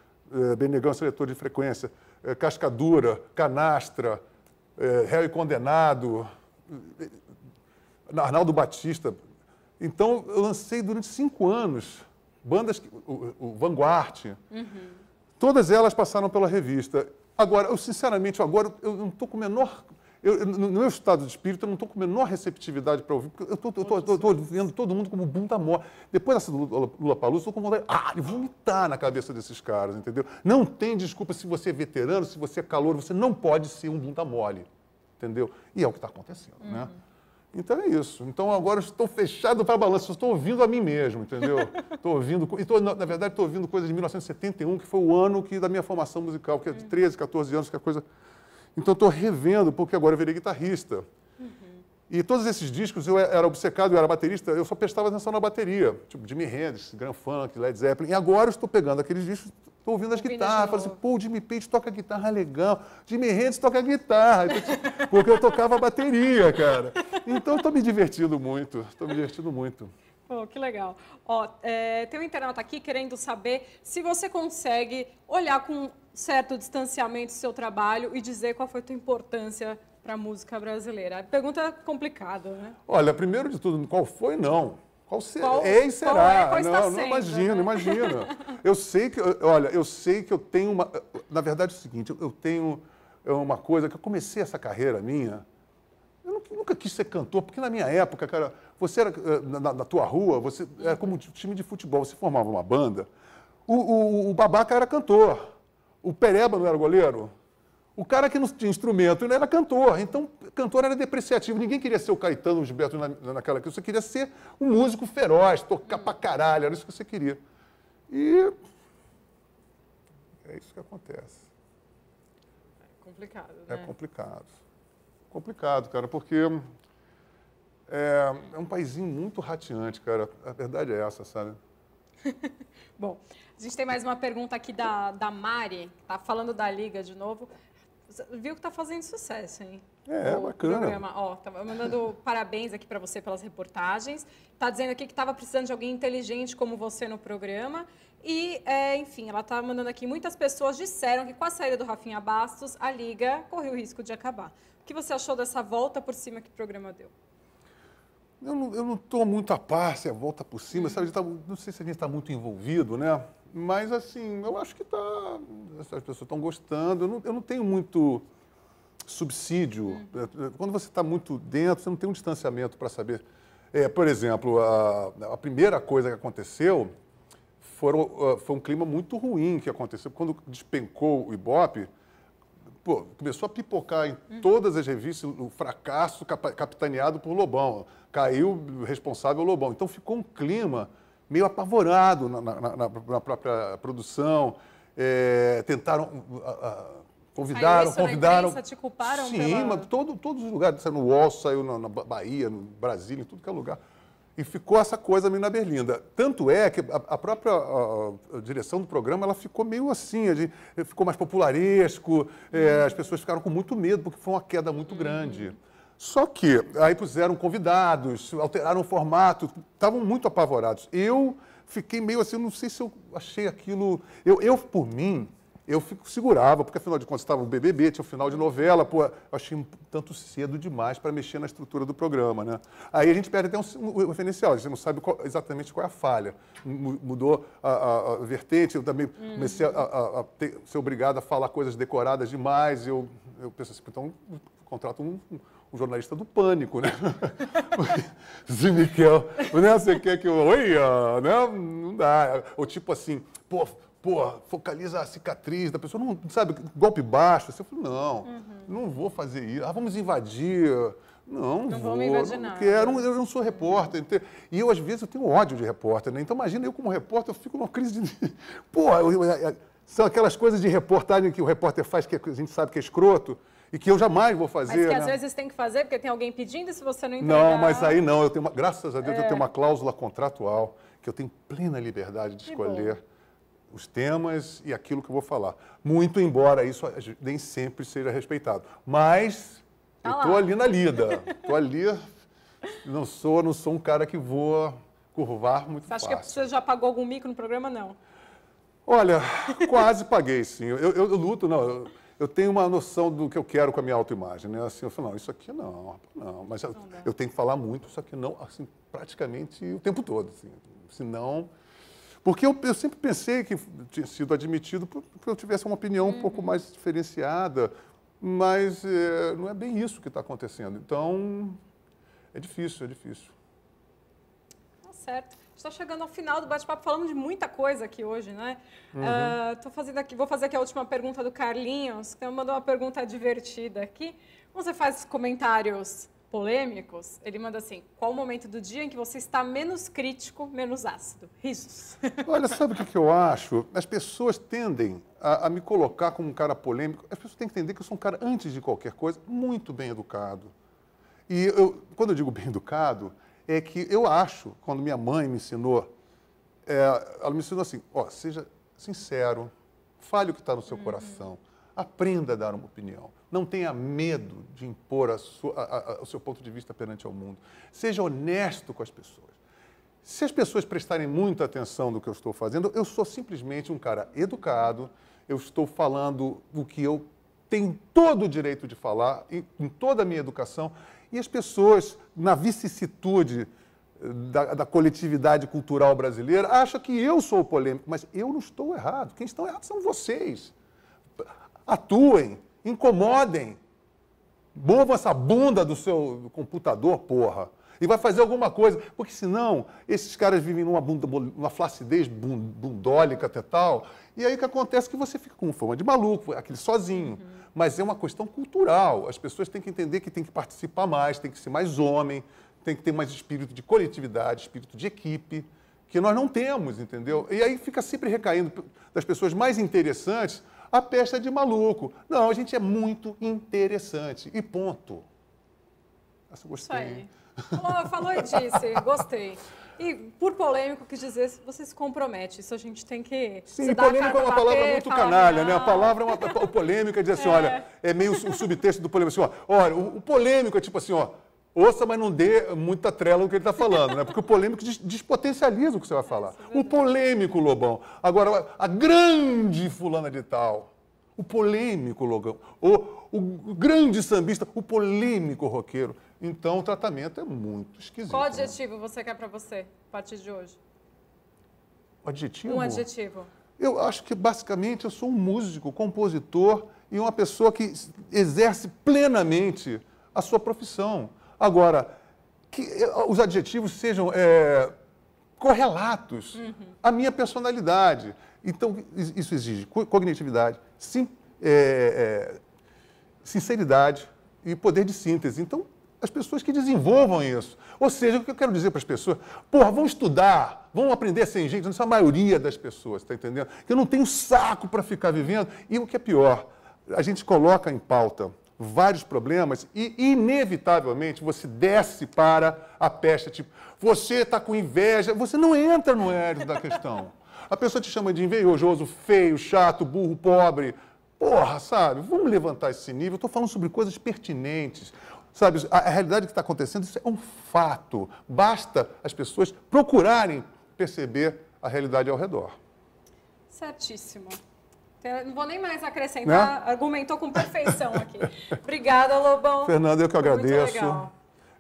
Benegão Seletor de Frequência, Cascadura, Canastra, Réu e Condenado, Arnaldo Batista. Então, eu lancei durante 5 anos bandas, o Vanguard, todas elas passaram pela revista. Agora, eu sinceramente, agora eu não estou com o menor... no meu estado de espírito, eu não estou com a menor receptividade para ouvir, porque eu estou vendo todo mundo como bunda mole. Depois dessa Lollapalooza, eu estou com vontade de vomitar na cabeça desses caras, entendeu? Não tem desculpa se você é veterano, se você é calouro, você não pode ser um bunda mole, entendeu? E é o que está acontecendo, né? Então é isso. Então agora eu estou fechado para a balança, estou ouvindo a mim mesmo, entendeu? Estou ouvindo, na verdade estou ouvindo coisas de 1971, que foi o ano da minha formação musical, que é de 13, 14 anos, que é coisa... Então, estou revendo, porque agora eu virei guitarrista. E todos esses discos, eu era obcecado, eu era baterista, eu só prestava atenção na bateria. Tipo, Jimi Hendrix, Grand Funk, Led Zeppelin. E agora eu estou pegando aqueles discos, estou ouvindo as guitarras. Falo assim, pô, o Jimmy Page toca guitarra legal, Jimi Hendrix toca guitarra. Porque eu tocava bateria, cara. Então, eu estou me divertindo muito, Pô, que legal. Ó, tem um internauta aqui querendo saber se você consegue olhar com certo distanciamento o seu trabalho e dizer qual foi a tua importância para a música brasileira. Pergunta complicada, né? Olha, primeiro de tudo, qual foi, não. Qual será? Qual será? Qual está sendo, imagina, né? imagina. Eu sei que eu tenho uma... Na verdade é o seguinte, eu tenho uma coisa que eu comecei essa carreira minha, eu nunca quis ser cantor, porque na minha época, cara, você era na tua rua, você era como um time de futebol, você formava uma banda, o babaca era cantor, o Pereba não era goleiro, O cara que não tinha instrumento ele era cantor. Então, cantor era depreciativo. Ninguém queria ser o Caetano, o Gilberto naquela que você queria ser um músico feroz, tocar pra caralho. Era isso que você queria. E é isso que acontece. É complicado, né? É complicado. Complicado, cara, porque é um paísinho muito rateante, cara. A verdade é essa, sabe? Bom, a gente tem mais uma pergunta aqui da Mari, que tá falando da Liga de novo. Viu que tá fazendo sucesso, hein? É, bacana. Programa. Ó, tá mandando parabéns aqui para você pelas reportagens. Tá dizendo aqui que estava precisando de alguém inteligente como você no programa. E, enfim, ela tá mandando aqui, muitas pessoas disseram que com a saída do Rafinha Bastos, a Liga correu o risco de acabar. O que você achou dessa volta por cima que o programa deu? Eu não estou muito a par se a volta por cima, sabe? Não sei se a gente está muito envolvido, né? Mas, assim, eu acho que as pessoas estão gostando. Eu não tenho muito subsídio. Quando você está muito dentro, você não tem um distanciamento para saber. Por exemplo, a primeira coisa que aconteceu foi um clima muito ruim que aconteceu. Quando despencou o Ibope, começou a pipocar em todas as revistas o fracasso capitaneado por Lobão. Caiu o responsável Lobão. Então ficou um clima meio apavorado na própria produção. Tentaram... convidaram... Imprensa, te culparam sim, mas todos os lugares. Saiu no UOL, saiu na Bahia, no Brasília, em tudo que é lugar. E ficou essa coisa meio na berlinda. Tanto é que a própria direção do programa ela ficou meio assim, ficou mais popularesco, as pessoas ficaram com muito medo, porque foi uma queda muito grande. Só que aí puseram convidados, alteraram o formato, estavam muito apavorados. Eu fiquei meio assim, não sei se eu achei aquilo... Eu por mim, eu segurava, porque afinal de contas estava o BBB, tinha o final de novela, eu achei um tanto cedo demais para mexer na estrutura do programa, né? Aí a gente perde até um referencial, a gente não sabe exatamente qual é a falha. Mudou a vertente, eu também comecei a ser obrigado a falar coisas decoradas demais, eu penso assim, então contrato um jornalista do Pânico, né? Zé Miquel, né? Você quer que eu... Oi, né? Não dá. Ou tipo assim, focaliza a cicatriz da pessoa, não sabe, golpe baixo. Você falou, não vou fazer isso. Vamos invadir. Não vou. Vamos invadir nada. Não quero, eu não sou repórter. E eu, às vezes, eu tenho ódio de repórter, né? Então, imagina, eu como repórter, eu fico numa crise de... são aquelas coisas de reportagem que o repórter faz que a gente sabe que é escroto e que eu jamais vou fazer. Mas que né? às vezes tem que fazer porque tem alguém pedindo e se você não entregar... Não, mas aí não. Graças a Deus, eu tenho uma cláusula contratual que eu tenho plena liberdade de escolher os temas e aquilo que eu vou falar. Muito embora isso nem sempre seja respeitado. Mas eu estou ali na lida. Estou ali, não sou um cara que vou curvar muito fácil. Você acha que você já pagou algum mico no programa? Não. Olha, quase paguei, sim. Eu luto, não. Eu tenho uma noção do que eu quero com a minha autoimagem, né? Assim, eu falo, não, isso aqui não. Mas eu tenho que falar muito, só que não, assim, praticamente o tempo todo, assim. Senão... Porque eu sempre pensei que tinha sido admitido porque eu tivesse uma opinião um pouco mais diferenciada, mas não é bem isso que está acontecendo. Então, é difícil. Tá certo. Está chegando ao final do bate-papo, falando de muita coisa aqui hoje, né? Vou fazer aqui a última pergunta do Carlinhos, que mandou uma pergunta divertida aqui. Você faz comentários polêmicos, ele manda assim, qual o momento do dia em que você está menos crítico, menos ácido? Risos. Olha, sabe o que eu acho? As pessoas tendem a me colocar como um cara polêmico. As pessoas têm que entender que eu sou um cara, antes de qualquer coisa, muito bem educado. E quando eu digo bem educado, é que eu acho, quando minha mãe me ensinou, ela me ensinou assim, seja sincero, fale o que está no seu coração, aprenda a dar uma opinião. Não tenha medo de impor o seu ponto de vista perante ao mundo. Seja honesto com as pessoas. Se as pessoas prestarem muita atenção no que eu estou fazendo, eu sou simplesmente um cara educado, eu estou falando o que eu tenho todo o direito de falar, em toda a minha educação, e as pessoas, na vicissitude da coletividade cultural brasileira, acham que eu sou o polêmico, mas eu não estou errado. Quem estão errados são vocês. Atuem, incomodem, movam essa bunda do seu computador, porra. E vai fazer alguma coisa, porque senão esses caras vivem numa flacidez bundólica até tal, e aí o que acontece é que você fica com fama de maluco, aquele sozinho. Mas é uma questão cultural, as pessoas têm que entender que tem que participar mais, tem que ser mais homem, tem que ter mais espírito de coletividade, espírito de equipe, que nós não temos, entendeu? E aí fica sempre recaindo das pessoas mais interessantes a peste de maluco. Não, a gente é muito interessante, e ponto. Essa eu gostei. Isso aí. Falou e disse, gostei. E, por polêmico, quis dizer, você se compromete. Isso a gente tem que... Sim, polêmico é uma palavra muito canalha, né? A palavra é o polêmico é dizer assim, olha, é meio o subtexto do polêmico, assim, ó, olha, o polêmico é tipo assim, ó, ouça, mas não dê muita trela no que ele está falando, né? Porque o polêmico despotencializa o que você vai falar. O polêmico, Lobão. Agora, a grande fulana de tal, o polêmico, Lobão, o grande sambista, o polêmico roqueiro. Então, o tratamento é muito esquisito. Qual adjetivo você quer para você, a partir de hoje? O adjetivo? Um adjetivo. Eu acho que, basicamente, eu sou um músico, compositor e uma pessoa que exerce plenamente a sua profissão. Agora, que os adjetivos sejam correlatos à minha personalidade. Então, isso exige cognitividade, sinceridade e poder de síntese. Então, as pessoas que desenvolvam isso. Ou seja, o que eu quero dizer para as pessoas, porra, vão estudar, vão aprender a ser gente, isso é a maioria das pessoas, está entendendo? Eu não tenho saco para ficar vivendo. E o que é pior, a gente coloca em pauta vários problemas e, inevitavelmente, você desce para a peste, tipo, você está com inveja, você não entra no mérito da questão. A pessoa te chama de invejoso, feio, chato, burro, pobre. Porra, sabe, vamos levantar esse nível, eu estou falando sobre coisas pertinentes. Sabe, a realidade que está acontecendo, isso é um fato. Basta as pessoas procurarem perceber a realidade ao redor. Certíssimo. Não vou nem mais acrescentar, né? Argumentou com perfeição aqui. Obrigada, Lobão. Fernanda, eu que agradeço. Muito legal.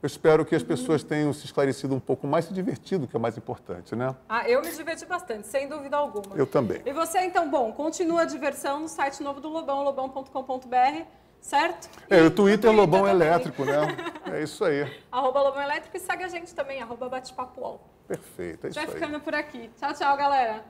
Eu espero que as pessoas tenham se esclarecido um pouco mais e se divertido, que é o mais importante, né? Eu me diverti bastante, sem dúvida alguma. Eu também. E você, então, bom, continua a diversão no site novo do Lobão, lobão.com.br. Certo? O Twitter Lobão Elétrico, né? É isso aí. @Lobão Elétrico e segue a gente também, @BatePapoUol. Perfeito, é isso aí. Vai ficando por aqui. Tchau, tchau, galera.